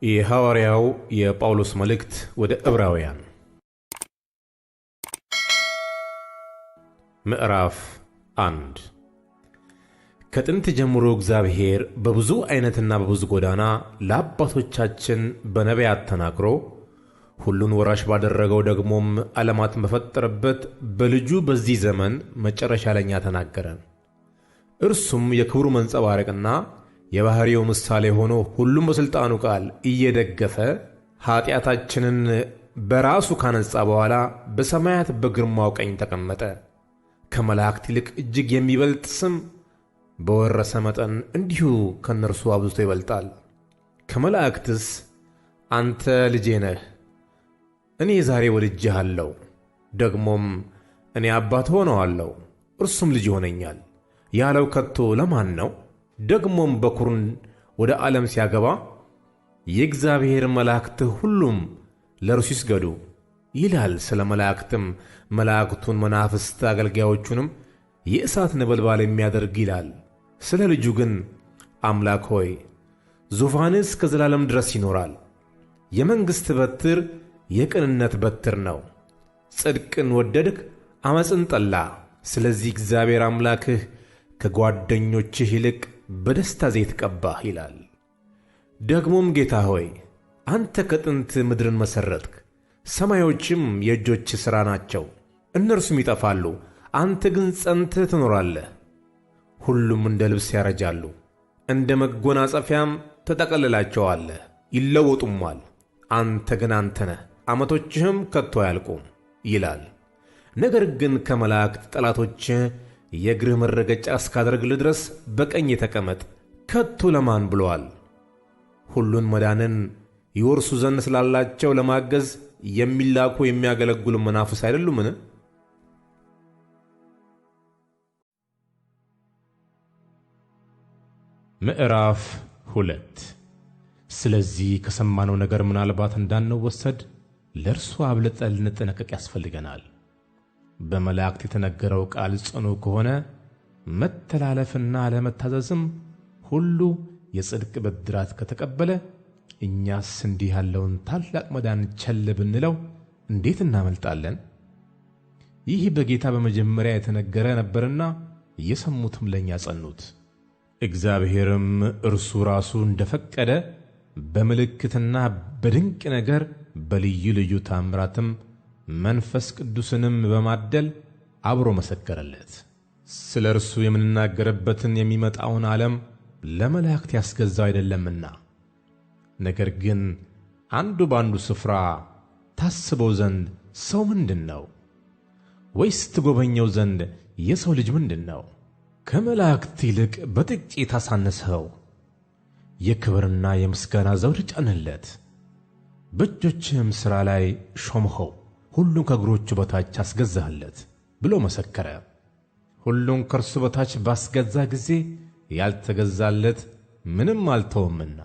የሐዋርያው የጳውሎስ መልእክት ወደ ዕብራውያን ምዕራፍ 1 ከጥንት ጀምሮ እግዚአብሔር በብዙ ዓይነትና በብዙ ጎዳና ለአባቶቻችን በነቢያት ተናግሮ ሁሉን ወራሽ ባደረገው ደግሞም ዓለማትን በፈጠረበት በልጁ በዚህ ዘመን መጨረሻ ለእኛ ተናገረን። እርሱም የክብሩ መንጸባረቅና የባሕርዩ ምሳሌ ሆኖ ሁሉም በሥልጣኑ ቃል እየደገፈ ኀጢአታችንን በራሱ ካነጻ በኋላ በሰማያት በግርማው ቀኝ ተቀመጠ። ከመላእክት ይልቅ እጅግ የሚበልጥ ስም በወረሰ መጠን እንዲሁ ከእነርሱ አብዝቶ ይበልጣል። ከመላእክትስ አንተ ልጄ ነህ፣ እኔ ዛሬ ወልጄሃለሁ፣ ደግሞም እኔ አባት ሆነዋለሁ፣ እርሱም ልጅ ይሆነኛል ያለው ከቶ ለማን ነው? ደግሞም በኵርን ወደ ዓለም ሲያገባ የእግዚአብሔር መላእክት ሁሉም ለእርሱ ይስገዱ ይላል። ስለ መላእክትም መላእክቱን መናፍስት አገልጋዮቹንም የእሳት ነበልባል የሚያደርግ ይላል። ስለ ልጁ ግን አምላክ ሆይ ዙፋንህ እስከ ዘላለም ድረስ ይኖራል። የመንግሥት በትር የቅንነት በትር ነው። ጽድቅን ወደድህ፣ ዓመፅን ጠላህ። ስለዚህ እግዚአብሔር አምላክህ ከጓደኞችህ ይልቅ በደስታ ዘይት ቀባህ ይላል። ደግሞም ጌታ ሆይ አንተ ከጥንት ምድርን መሠረትክ፣ ሰማዮችም የእጆችህ ሥራ ናቸው። እነርሱም ይጠፋሉ፣ አንተ ግን ጸንተህ ትኖራለህ። ሁሉም እንደ ልብስ ያረጃሉ፣ እንደ መጎናጸፊያም ትጠቀልላቸዋለህ፣ ይለወጡማል። አንተ ግን አንተ ነህ፣ ዓመቶችህም ከቶ አያልቁም ይላል። ነገር ግን ከመላእክት ጠላቶችህ የእግርህ መረገጫ እስካደርግልህ ድረስ በቀኝ ተቀመጥ ከቶ ለማን ብሎአል? ሁሉን መዳንን ይወርሱ ዘንድ ስላላቸው ለማገዝ የሚላኩ የሚያገለግሉ መናፍስት አይደሉምን? ምዕራፍ 2 ስለዚህ ከሰማነው ነገር ምናልባት እንዳንወሰድ ለእርሱ አብልጠን ልንጠነቀቅ ያስፈልገናል። በመላእክት የተነገረው ቃል ጽኑ ከሆነ መተላለፍና አለመታዘዝም ሁሉ የጽድቅ ብድራት ከተቀበለ እኛስ እንዲህ ያለውን ታላቅ መዳን ቸል ብንለው እንዴት እናመልጣለን? ይህ በጌታ በመጀመሪያ የተነገረ ነበርና እየሰሙትም ለእኛ ጸኑት። እግዚአብሔርም እርሱ ራሱ እንደፈቀደ በምልክትና በድንቅ ነገር በልዩ ልዩ ታምራትም መንፈስ ቅዱስንም በማደል አብሮ መሰከረለት። ስለ እርሱ የምንናገርበትን የሚመጣውን ዓለም ለመላእክት ያስገዛው አይደለምና፣ ነገር ግን አንዱ በአንዱ ስፍራ ታስበው ዘንድ ሰው ምንድን ነው? ወይስ ትጎበኘው ዘንድ የሰው ልጅ ምንድን ነው? ከመላእክት ይልቅ በጥቂት አሳነስኸው፣ የክብርና የምስጋና ዘውድ ጫንለት፣ በእጆችህም ሥራ ላይ ሾምኸው፣ ሁሉን ከእግሮቹ በታች አስገዛህለት ብሎ መሰከረ። ሁሉን ከእርሱ በታች ባስገዛ ጊዜ ያልተገዛለት ምንም አልተወምና፣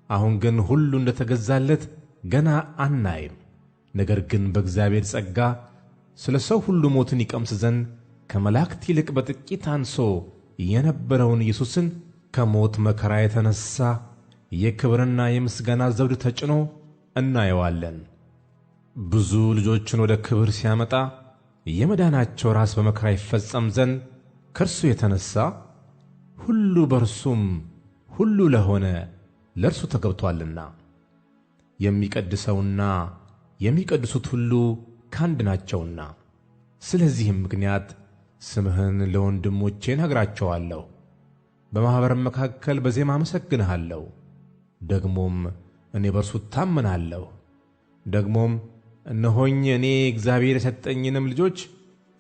አሁን ግን ሁሉ እንደተገዛለት ገና አናይም። ነገር ግን በእግዚአብሔር ጸጋ ስለ ሰው ሁሉ ሞትን ይቀምስ ዘንድ ከመላእክት ይልቅ በጥቂት አንሶ የነበረውን ኢየሱስን ከሞት መከራ የተነሣ የክብርና የምስጋና ዘውድ ተጭኖ እናየዋለን። ብዙ ልጆችን ወደ ክብር ሲያመጣ የመዳናቸው ራስ በመከራ ይፈጸም ዘንድ ከእርሱ የተነሣ ሁሉ በእርሱም ሁሉ ለሆነ ለእርሱ ተገብቶአልና፣ የሚቀድሰውና የሚቀድሱት ሁሉ ከአንድ ናቸውና። ስለዚህም ምክንያት ስምህን ለወንድሞቼ ነግራቸዋለሁ፣ በማኅበርም መካከል በዜማ አመሰግንሃለሁ። ደግሞም እኔ በእርሱ እታመናለሁ። ደግሞም እነሆኝ እኔ እግዚአብሔር የሰጠኝንም ልጆች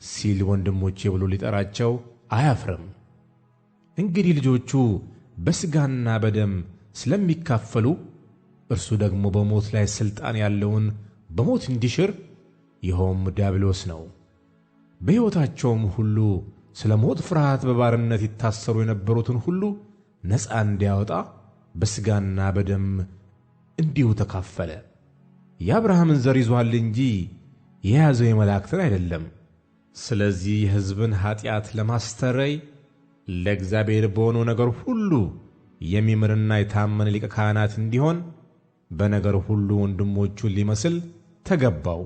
ሲል ወንድሞቼ ብሎ ሊጠራቸው አያፍርም። እንግዲህ ልጆቹ በሥጋና በደም ስለሚካፈሉ እርሱ ደግሞ በሞት ላይ ሥልጣን ያለውን በሞት እንዲሽር ይኸውም ዲያብሎስ ነው። በሕይወታቸውም ሁሉ ስለ ሞት ፍርሃት በባርነት ይታሰሩ የነበሩትን ሁሉ ነፃ እንዲያወጣ በሥጋና በደም እንዲሁ ተካፈለ። የአብርሃምን ዘር ይዞአል እንጂ የያዘው የመላእክትን አይደለም። ስለዚህ የሕዝብን ኀጢአት ለማስተረይ ለእግዚአብሔር በሆነው ነገር ሁሉ የሚምርና የታመነ ሊቀ ካህናት እንዲሆን በነገር ሁሉ ወንድሞቹን ሊመስል ተገባው።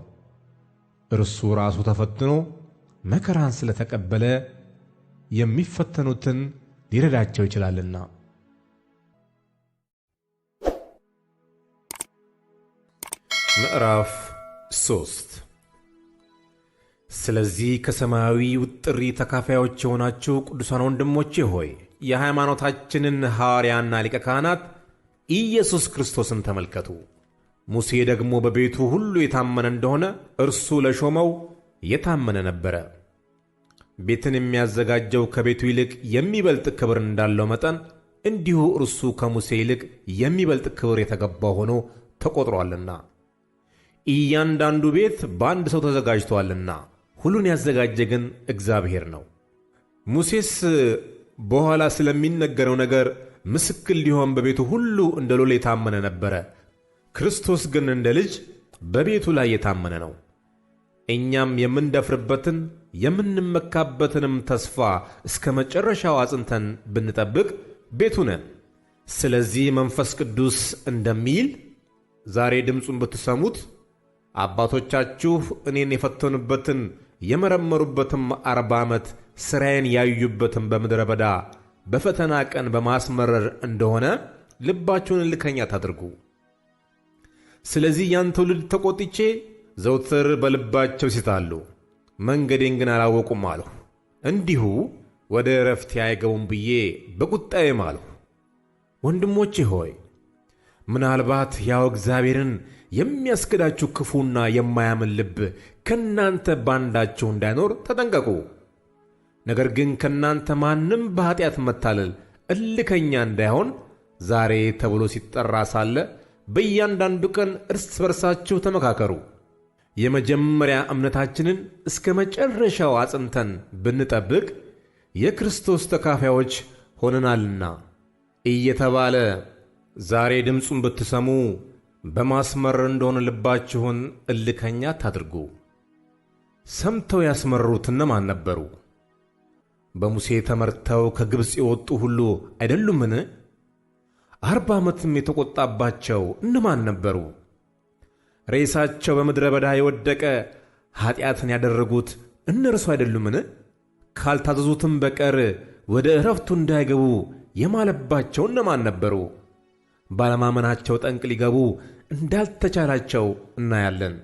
እርሱ ራሱ ተፈትኖ መከራን ስለተቀበለ የሚፈተኑትን ሊረዳቸው ይችላልና። ምዕራፍ 3 ስለዚህ ከሰማያዊው ጥሪ ተካፋዮች የሆናችሁ ቅዱሳን ወንድሞቼ ሆይ የሃይማኖታችንን ሐዋርያና ሊቀ ካህናት ኢየሱስ ክርስቶስን ተመልከቱ። ሙሴ ደግሞ በቤቱ ሁሉ የታመነ እንደሆነ እርሱ ለሾመው የታመነ ነበረ። ቤትን የሚያዘጋጀው ከቤቱ ይልቅ የሚበልጥ ክብር እንዳለው መጠን እንዲሁ እርሱ ከሙሴ ይልቅ የሚበልጥ ክብር የተገባው ሆኖ ተቆጥሯልና። እያንዳንዱ ቤት በአንድ ሰው ተዘጋጅቷልና ሁሉን ያዘጋጀ ግን እግዚአብሔር ነው። ሙሴስ በኋላ ስለሚነገረው ነገር ምስክር ሊሆን በቤቱ ሁሉ እንደ ሎሌ የታመነ ነበረ። ክርስቶስ ግን እንደ ልጅ በቤቱ ላይ የታመነ ነው። እኛም የምንደፍርበትን የምንመካበትንም ተስፋ እስከ መጨረሻው አጽንተን ብንጠብቅ ቤቱ ነን። ስለዚህ መንፈስ ቅዱስ እንደሚል ዛሬ ድምፁን ብትሰሙት አባቶቻችሁ እኔን የፈተኑበትን የመረመሩበትም 40 ዓመት ሥራዬን ያዩበትን በምድረ በዳ በፈተና ቀን በማስመረር እንደሆነ ልባችሁን እልከኛ ታድርጉ። ስለዚህ ያን ትውልድ ተቆጥቼ ዘውትር በልባቸው ይስታሉ፣ መንገዴን ግን አላወቁም አልሁ። እንዲሁ ወደ ዕረፍቴ አይገቡም ብዬ በቁጣዬ ማልሁ። ወንድሞቼ ሆይ ምናልባት ያው እግዚአብሔርን የሚያስክዳችሁ ክፉና የማያምን ልብ ከእናንተ ባንዳችሁ እንዳይኖር ተጠንቀቁ። ነገር ግን ከእናንተ ማንም በኀጢአት መታለል እልከኛ እንዳይሆን ዛሬ ተብሎ ሲጠራ ሳለ በእያንዳንዱ ቀን እርስ በርሳችሁ ተመካከሩ። የመጀመሪያ እምነታችንን እስከ መጨረሻው አጽንተን ብንጠብቅ የክርስቶስ ተካፋዮች ሆነናልና እየተባለ ዛሬ ድምፁን ብትሰሙ በማስመረር እንደሆነ ልባችሁን እልከኛ ታድርጉ። ሰምተው ያስመረሩት እነማን ነበሩ? በሙሴ ተመርተው ከግብፅ የወጡ ሁሉ አይደሉምን? 40 ዓመትም የተቆጣባቸው እነማን ነበሩ? ሬሳቸው በምድረ በዳ የወደቀ ኀጢአትን ያደረጉት እነርሱ አይደሉምን? ካልታዘዙትም በቀር ወደ ዕረፍቱ እንዳይገቡ የማለባቸው እነማን ነበሩ? ባለማመናቸው ጠንቅ ሊገቡ እንዳልተቻላቸው እናያለን።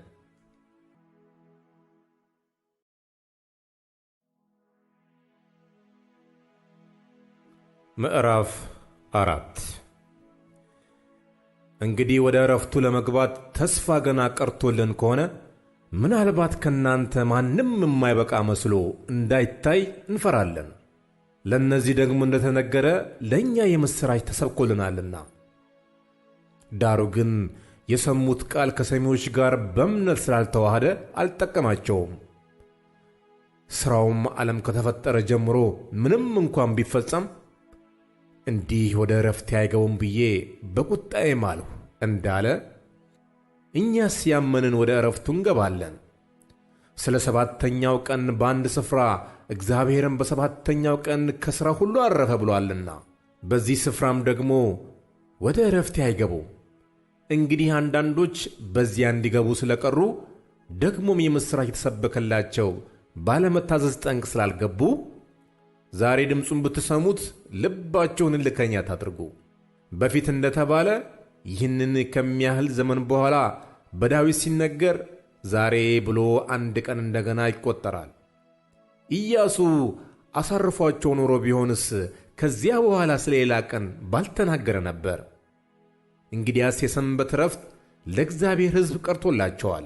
ምዕራፍ 4 እንግዲህ ወደ ዕረፍቱ ለመግባት ተስፋ ገና ቀርቶልን ከሆነ ምናልባት ከእናንተ ማንም የማይበቃ መስሎ እንዳይታይ እንፈራለን። ለእነዚህ ደግሞ እንደተነገረ ለእኛ የምሥራች ተሰብኮልናልና። ዳሩ ግን የሰሙት ቃል ከሰሚዎች ጋር በእምነት ስላልተዋሃደ አልጠቀማቸውም። ሥራውም ዓለም ከተፈጠረ ጀምሮ ምንም እንኳን ቢፈጸም እንዲህ ወደ ዕረፍቴ አይገቡም ብዬ በቁጣዬ ማልሁ እንዳለ እኛስ ያመንን ወደ ዕረፍቱ እንገባለን። ስለ 7ተኛው ቀን በአንድ ስፍራ እግዚአብሔርም በ7ተኛው ቀን ከሥራ ሁሉ አረፈ ብሎአልና በዚህ ስፍራም ደግሞ ወደ ዕረፍቴ አይገቡም። እንግዲህ አንዳንዶች በዚያ እንዲገቡ ስለቀሩ ደግሞም የምሥራች የተሰበከላቸው ባለመታዘዝ ጠንቅ ስላልገቡ ዛሬ ድምፁን ብትሰሙት ልባችሁን እልከኛ ታድርጉ። በፊት እንደተባለ ይህንን ከሚያህል ዘመን በኋላ በዳዊት ሲነገር ዛሬ ብሎ አንድ ቀን እንደገና ይቆጠራል። ኢያሱ አሳርፏቸው ኖሮ ቢሆንስ ከዚያ በኋላ ስለ ሌላ ቀን ባልተናገረ ነበር። እንግዲያስ የሰንበት ዕረፍት ለእግዚአብሔር ሕዝብ ቀርቶላቸዋል።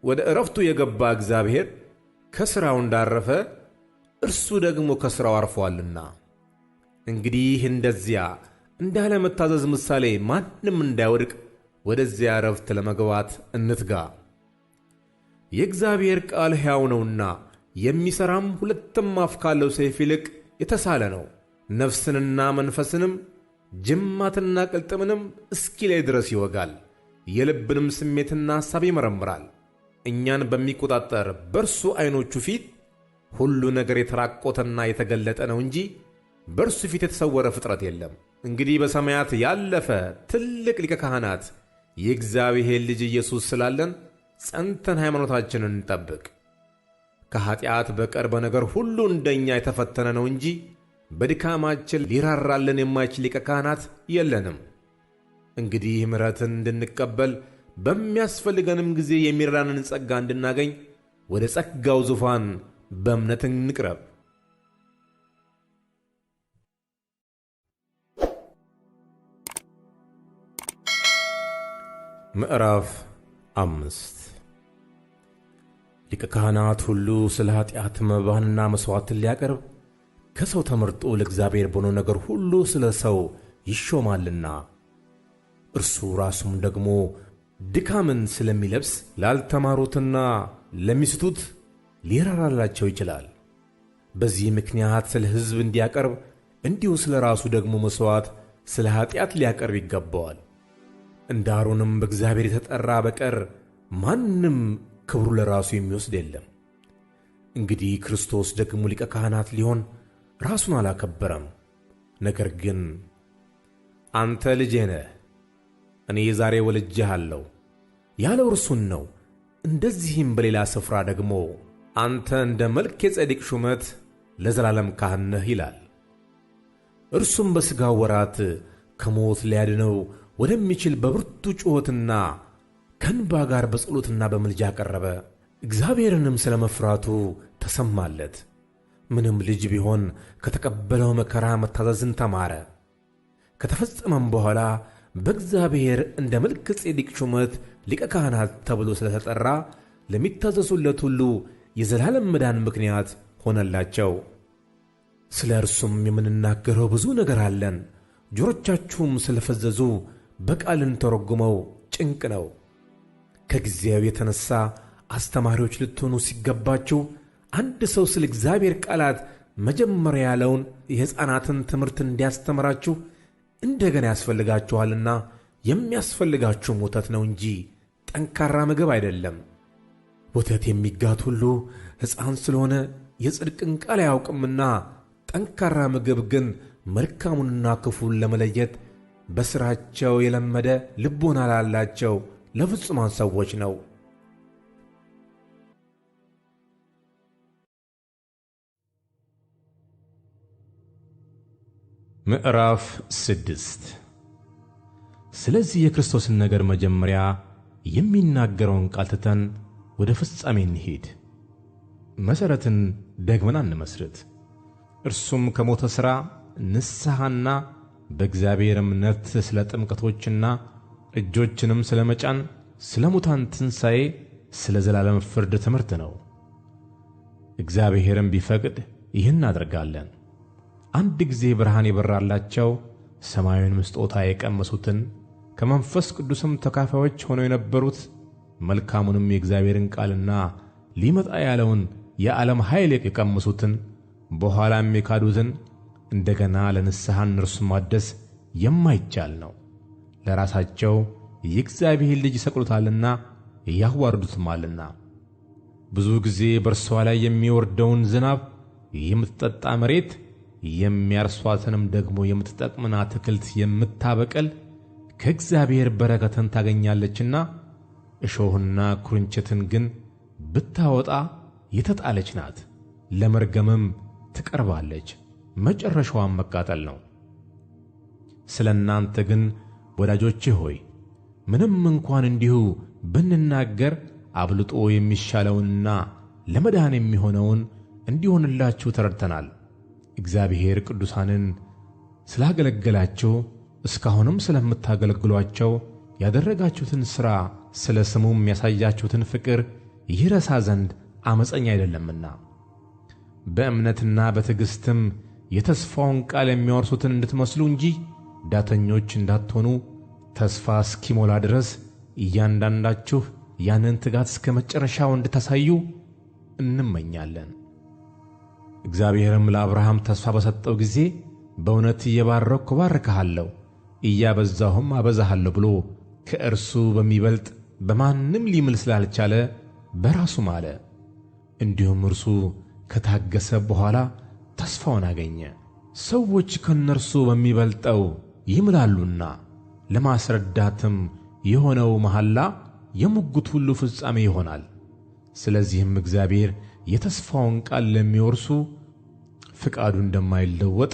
ወደ ዕረፍቱ የገባ እግዚአብሔር ከሥራው እንዳረፈ እርሱ ደግሞ ከሥራው አርፏልና። እንግዲህ እንደዚያ እንዳለመታዘዝ ምሳሌ ማንም እንዳይወድቅ ወደዚያ ዕረፍት ለመግባት እንትጋ። የእግዚአብሔር ቃል ሕያው ነውና የሚሠራም ሁለትም አፍ ካለው ሰይፍ ይልቅ የተሳለ ነው፣ ነፍስንና መንፈስንም ጅማትና ቅልጥምንም እስኪለይ ድረስ ይወጋል፣ የልብንም ስሜትና ሐሳብ ይመረምራል። እኛን በሚቆጣጠር በእርሱ ዐይኖቹ ፊት ሁሉ ነገር የተራቆተና የተገለጠ ነው እንጂ በእርሱ ፊት የተሰወረ ፍጥረት የለም። እንግዲህ በሰማያት ያለፈ ትልቅ ሊቀ ካህናት የእግዚአብሔር ልጅ ኢየሱስ ስላለን ጸንተን ሃይማኖታችንን እንጠብቅ። ከኀጢአት በቀር በነገር ሁሉ እንደኛ የተፈተነ ነው እንጂ በድካማችን ሊራራልን የማይችል ሊቀ ካህናት የለንም። እንግዲህ ምሕረትን እንድንቀበል በሚያስፈልገንም ጊዜ የሚረዳንን ጸጋ እንድናገኝ ወደ ጸጋው ዙፋን በእምነት እንቅረብ። ምዕራፍ 5 ሊቀ ካህናት ሁሉ ስለ ኀጢአት መባንና መሥዋዕትን ሊያቀርብ ከሰው ተመርጦ ለእግዚአብሔር በሆነው ነገር ሁሉ ስለ ሰው ይሾማልና፣ እርሱ ራሱም ደግሞ ድካምን ስለሚለብስ ላልተማሩትና ለሚስቱት ሊራራላቸው ይችላል። በዚህ ምክንያት ስለ ሕዝብ እንዲያቀርብ እንዲሁ ስለ ራሱ ደግሞ መሥዋዕት ስለ ኀጢአት ሊያቀርብ ይገባዋል። እንደ አሮንም በእግዚአብሔር የተጠራ በቀር ማንም ክብሩ ለራሱ የሚወስድ የለም። እንግዲህ ክርስቶስ ደግሞ ሊቀ ካህናት ሊሆን ራሱን አላከበረም። ነገር ግን አንተ ልጄ ነህ፣ እኔ ዛሬ ወልጄሃለሁ ያለው እርሱን ነው። እንደዚህም በሌላ ስፍራ ደግሞ አንተ እንደ መልከ ጼዴቅ ሹመት ለዘላለም ካህን ነህ ይላል። እርሱም በሥጋው ወራት ከሞት ሊያድነው ወደሚችል በብርቱ ጩኸትና ከእንባ ጋር በጸሎትና በምልጃ ቀረበ። እግዚአብሔርንም ስለ መፍራቱ ተሰማለት። ምንም ልጅ ቢሆን ከተቀበለው መከራ መታዘዝን ተማረ። ከተፈጸመም በኋላ በእግዚአብሔር እንደ መልከ ጼዴቅ ሹመት ሊቀ ካህናት ተብሎ ስለተጠራ ለሚታዘዙለት ሁሉ የዘላለም መዳን ምክንያት ሆነላቸው። ስለ እርሱም የምንናገረው ብዙ ነገር አለን። ጆሮቻችሁም ስለፈዘዙ በቃል እንተረጉመው ጭንቅ ነው። ከጊዜው የተነሣ አስተማሪዎች ልትሆኑ ሲገባችሁ አንድ ሰው ስለ እግዚአብሔር ቃላት መጀመሪያ ያለውን የሕፃናትን ትምህርት እንዲያስተምራችሁ እንደገና ያስፈልጋችኋልና፣ የሚያስፈልጋችሁም ወተት ነው እንጂ ጠንካራ ምግብ አይደለም። ወተት የሚጋት ሁሉ ሕፃን ስለሆነ የጽድቅን ቃል አያውቅምና፣ ጠንካራ ምግብ ግን መልካሙንና ክፉን ለመለየት በሥራቸው የለመደ ልቦና ላላቸው ለፍጹማን ሰዎች ነው። ምዕራፍ 6 ስለዚህ የክርስቶስን ነገር መጀመሪያ የሚናገረውን ቃል ትተን ወደ ፍጻሜ እንሂድ። መሠረትን ደግመን አንመስርት። እርሱም ከሞተ ሥራ ንስሐና በእግዚአብሔር እምነት ስለ ጥምቀቶችና እጆችንም ስለ መጫን፣ ስለ ሙታን ትንሣኤ፣ ስለ ዘላለም ፍርድ ትምህርት ነው። እግዚአብሔርም ቢፈቅድ ይህን እናደርጋለን። አንድ ጊዜ ብርሃን የበራላቸው ሰማያዊንም ስጦታ የቀመሱትን ከመንፈስ ቅዱስም ተካፋዮች ሆነው የነበሩት መልካሙንም የእግዚአብሔርን ቃልና ሊመጣ ያለውን የዓለም ኃይል የቀመሱትን በኋላም የካዱትን እንደገና ለንስሐ እነርሱን ማደስ የማይቻል ነው። ለራሳቸው የእግዚአብሔር ልጅ ይሰቅሉታልና ያዋርዱትማልና። ብዙ ጊዜ በእርሷ ላይ የሚወርደውን ዝናብ የምትጠጣ መሬት የሚያርሷትንም ደግሞ የምትጠቅምን አትክልት የምታበቅል ከእግዚአብሔር በረከትን ታገኛለችና፣ እሾህና ኩርንችትን ግን ብታወጣ የተጣለች ናት፣ ለመርገምም ትቀርባለች፣ መጨረሻዋም መቃጠል ነው። ስለ እናንተ ግን ወዳጆቼ ሆይ ምንም እንኳን እንዲሁ ብንናገር አብልጦ የሚሻለውንና ለመዳን የሚሆነውን እንዲሆንላችሁ ተረድተናል። እግዚአብሔር ቅዱሳንን ስላገለገላችሁ እስካሁንም ስለምታገለግሏቸው ያደረጋችሁትን ሥራ ስለ ስሙም ያሳያችሁትን ፍቅር ይረሳ ዘንድ ዓመፀኛ አይደለምና፣ በእምነትና በትዕግሥትም የተስፋውን ቃል የሚያወርሱትን እንድትመስሉ እንጂ ዳተኞች እንዳትሆኑ ተስፋ እስኪሞላ ድረስ እያንዳንዳችሁ ያንን ትጋት እስከ መጨረሻው እንድታሳዩ እንመኛለን። እግዚአብሔርም ለአብርሃም ተስፋ በሰጠው ጊዜ በእውነት እየባረክሁ እባርክሃለሁ እያበዛሁም አበዛሃለሁ ብሎ ከእርሱ በሚበልጥ በማንም ሊምል ስላልቻለ በራሱ ማለ። እንዲሁም እርሱ ከታገሰ በኋላ ተስፋውን አገኘ። ሰዎች ከእነርሱ በሚበልጠው ይምላሉና ለማስረዳትም የሆነው መሐላ የሙግት ሁሉ ፍጻሜ ይሆናል። ስለዚህም እግዚአብሔር የተስፋውን ቃል ለሚወርሱ ፍቃዱ እንደማይለወጥ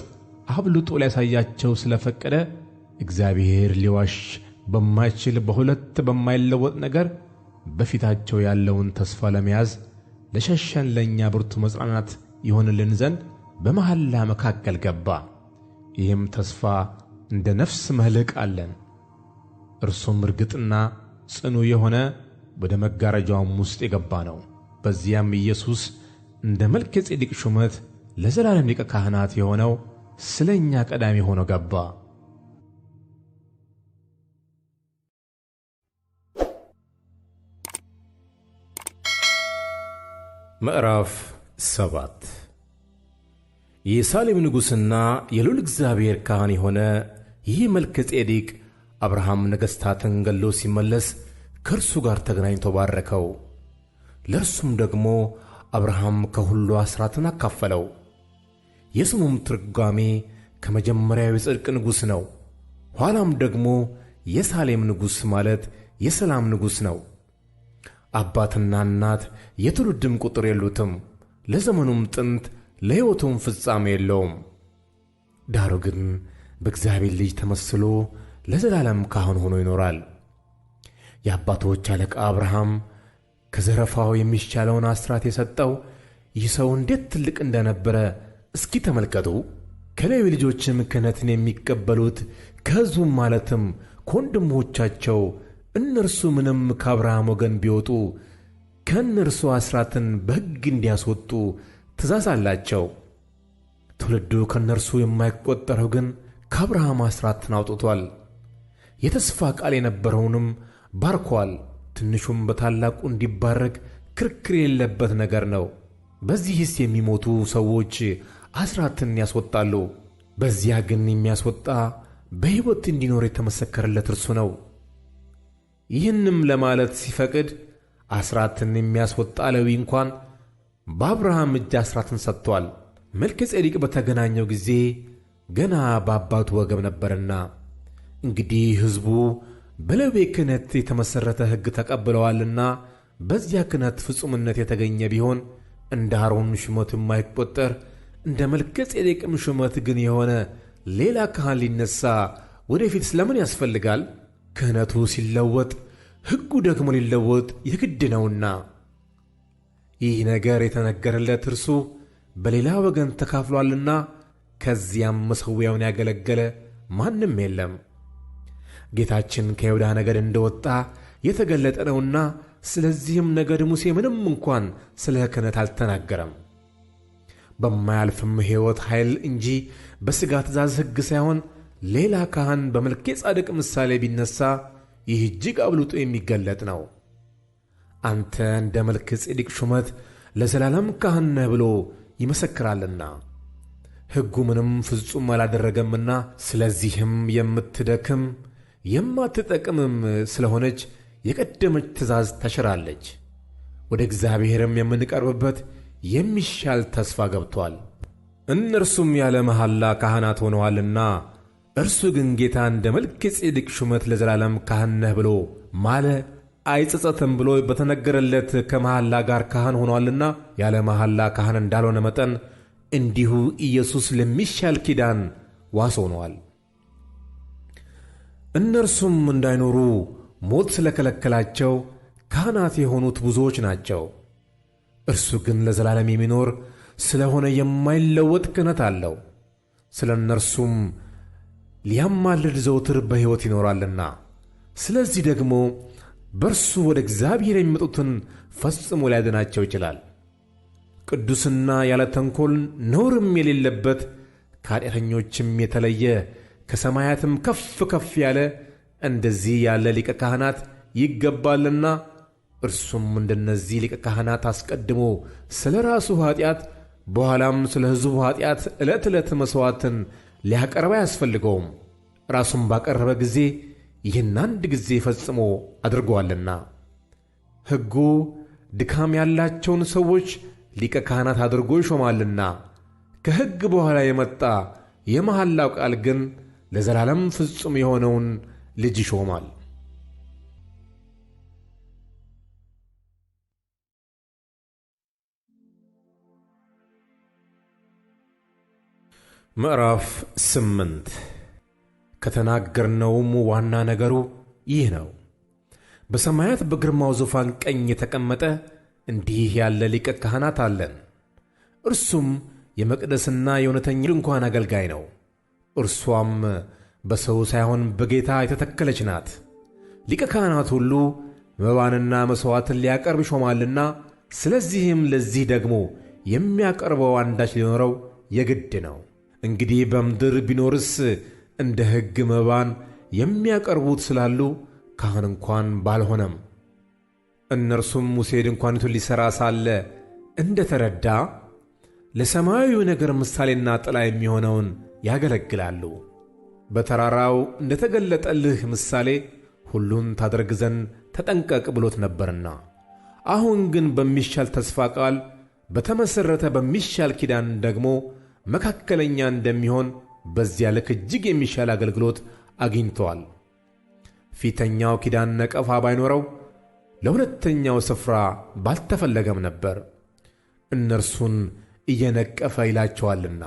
አብልጦ ሊያሳያቸው ስለፈቀደ እግዚአብሔር ሊዋሽ በማይችል በሁለት በማይለወጥ ነገር በፊታቸው ያለውን ተስፋ ለመያዝ ለሸሸን ለእኛ ብርቱ መጽናናት ይሆንልን ዘንድ በመሐላ መካከል ገባ። ይህም ተስፋ እንደ ነፍስ መልሕቅ አለን። እርሱም እርግጥና ጽኑ የሆነ ወደ መጋረጃውም ውስጥ የገባ ነው። በዚያም ኢየሱስ እንደ መልከ ጼዴቅ ሹመት ለዘላለም ሊቀ ካህናት የሆነው ስለ እኛ ቀዳሚ ሆኖ ገባ። ምዕራፍ 7 የሳሌም ንጉሥና የልዑል እግዚአብሔር ካህን የሆነ ይህ መልከ ጼዴቅ አብርሃም ነገሥታትን ገሎ ሲመለስ ከእርሱ ጋር ተገናኝቶ ባረከው። ለእርሱም ደግሞ አብርሃም ከሁሉ አሥራትን አካፈለው። የስሙም ትርጓሜ ከመጀመሪያው የጽድቅ ንጉሥ ነው። ኋላም ደግሞ የሳሌም ንጉሥ ማለት የሰላም ንጉሥ ነው። አባትና እናት የትውልድም ቁጥር የሉትም፣ ለዘመኑም ጥንት ለሕይወቱም ፍጻሜ የለውም። ዳሩ ግን በእግዚአብሔር ልጅ ተመስሎ ለዘላለም ካህን ሆኖ ይኖራል። የአባቶች አለቃ አብርሃም ከዘረፋው የሚሻለውን አሥራት የሰጠው ይህ ሰው እንዴት ትልቅ እንደነበረ እስኪ ተመልከቱ። ከሌዊ ልጆችም ክህነትን የሚቀበሉት ከሕዝቡም ማለትም ከወንድሞቻቸው እነርሱ ምንም ከአብርሃም ወገን ቢወጡ ከእነርሱ አሥራትን በሕግ እንዲያስወጡ ትእዛዝ አላቸው። ትውልዱ ከእነርሱ የማይቈጠረው ግን ከአብርሃም አሥራትን አውጥቶአል። የተስፋ ቃል የነበረውንም ባርኮአል። ትንሹም በታላቁ እንዲባረክ ክርክር የሌለበት ነገር ነው። በዚህስ የሚሞቱ ሰዎች አሥራትን ያስወጣሉ። በዚያ ግን የሚያስወጣ በሕይወት እንዲኖር የተመሰከረለት እርሱ ነው። ይህንም ለማለት ሲፈቅድ አሥራትን የሚያስወጣ ሌዊ እንኳን በአብርሃም እጅ አሥራትን ሰጥቶአል። መልከ ጼዴቅ በተገናኘው ጊዜ ገና በአባቱ ወገብ ነበርና። እንግዲህ ሕዝቡ በሌዊ ክህነት የተመሠረተ ሕግ ተቀብለዋልና በዚያ ክህነት ፍጹምነት የተገኘ ቢሆን እንደ አሮን ሹመት የማይቈጠር እንደ መልከ ጼዴቅም ሹመት ግን የሆነ ሌላ ካህን ሊነሣ ወደፊት ስለምን ያስፈልጋል? ክህነቱ ሲለወጥ ሕጉ ደግሞ ሊለወጥ የግድ ነውና። ይህ ነገር የተነገረለት እርሱ በሌላ ወገን ተካፍሏልና ከዚያም መሠዊያውን ያገለገለ ማንም የለም። ጌታችን ከይሁዳ ነገድ እንደወጣ የተገለጠ ነውና፣ ስለዚህም ነገድ ሙሴ ምንም እንኳን ስለ ክህነት አልተናገረም። በማያልፍም ሕይወት ኃይል እንጂ በሥጋ ትእዛዝ ሕግ ሳይሆን ሌላ ካህን በመልከ ጼዴቅ ምሳሌ ቢነሣ ይህ እጅግ አብልጦ የሚገለጥ ነው። አንተ እንደ መልከ ጼዴቅ ሹመት ለዘላለም ካህን ነህ ብሎ ይመሰክራልና ሕጉ ምንም ፍጹም አላደረገምና፣ ስለዚህም የምትደክም የማትጠቅምም ስለሆነች የቀደመች ትእዛዝ ተሽራለች። ወደ እግዚአብሔርም የምንቀርብበት የሚሻል ተስፋ ገብቶአል። እነርሱም ያለ መሐላ ካህናት ሆነዋልና፣ እርሱ ግን ጌታ እንደ መልከ ጼዴቅ ሹመት ለዘላለም ካህን ነህ ብሎ ማለ አይጸጸትም ብሎ በተነገረለት ከመሐላ ጋር ካህን ሆኗልና፣ ያለ መሐላ ካህን እንዳልሆነ መጠን እንዲሁ ኢየሱስ ለሚሻል ኪዳን ዋስ ሆኗል። እነርሱም እንዳይኖሩ ሞት ስለከለከላቸው ካህናት የሆኑት ብዙዎች ናቸው። እርሱ ግን ለዘላለም የሚኖር ስለሆነ የማይለወጥ ክህነት አለው። ስለ እነርሱም ሊያማልድ ዘውትር በሕይወት ይኖራልና፣ ስለዚህ ደግሞ በእርሱ ወደ እግዚአብሔር የሚመጡትን ፈጽሞ ሊያድናቸው ይችላል። ቅዱስና ያለ ተንኰል ነውርም የሌለበት ከኃጢአተኞችም የተለየ ከሰማያትም ከፍ ከፍ ያለ እንደዚህ ያለ ሊቀ ካህናት ይገባልና፣ እርሱም እንደነዚህ ሊቀ ካህናት አስቀድሞ ስለ ራሱ ኃጢአት በኋላም ስለ ሕዝቡ ኃጢአት ዕለት ዕለት መሥዋዕትን ሊያቀርብ አያስፈልገውም። ራሱን ባቀረበ ጊዜ ይህን አንድ ጊዜ ፈጽሞ አድርጎአልና። ሕጉ ድካም ያላቸውን ሰዎች ሊቀ ካህናት አድርጎ ይሾማልና፣ ከሕግ በኋላ የመጣ የመሐላው ቃል ግን ለዘላለም ፍጹም የሆነውን ልጅ ይሾማል። ምዕራፍ 8 ከተናገርነውም ዋና ነገሩ ይህ ነው። በሰማያት በግርማው ዙፋን ቀኝ የተቀመጠ እንዲህ ያለ ሊቀ ካህናት አለን። እርሱም የመቅደስና የእውነተኛ ድንኳን አገልጋይ ነው። እርሷም በሰው ሳይሆን በጌታ የተተከለች ናት። ሊቀ ካህናት ሁሉ መባንና መሥዋዕትን ሊያቀርብ ይሾማልና፣ ስለዚህም ለዚህ ደግሞ የሚያቀርበው አንዳች ሊኖረው የግድ ነው። እንግዲህ በምድር ቢኖርስ እንደ ሕግ መባን የሚያቀርቡት ስላሉ ካህን እንኳን ባልሆነም። እነርሱም ሙሴ ድንኳኒቱን ሊሠራ ሳለ እንደ ተረዳ ለሰማያዊው ነገር ምሳሌና ጥላ የሚሆነውን ያገለግላሉ። በተራራው እንደ ተገለጠልህ ምሳሌ ሁሉን ታደርግ ዘንድ ተጠንቀቅ ብሎት ነበርና፣ አሁን ግን በሚሻል ተስፋ ቃል በተመሠረተ በሚሻል ኪዳን ደግሞ መካከለኛ እንደሚሆን በዚያ ልክ እጅግ የሚሻል አገልግሎት አግኝቶአል። ፊተኛው ኪዳን ነቀፋ ባይኖረው ለሁለተኛው ስፍራ ባልተፈለገም ነበር፣ እነርሱን እየነቀፈ ይላቸዋልና።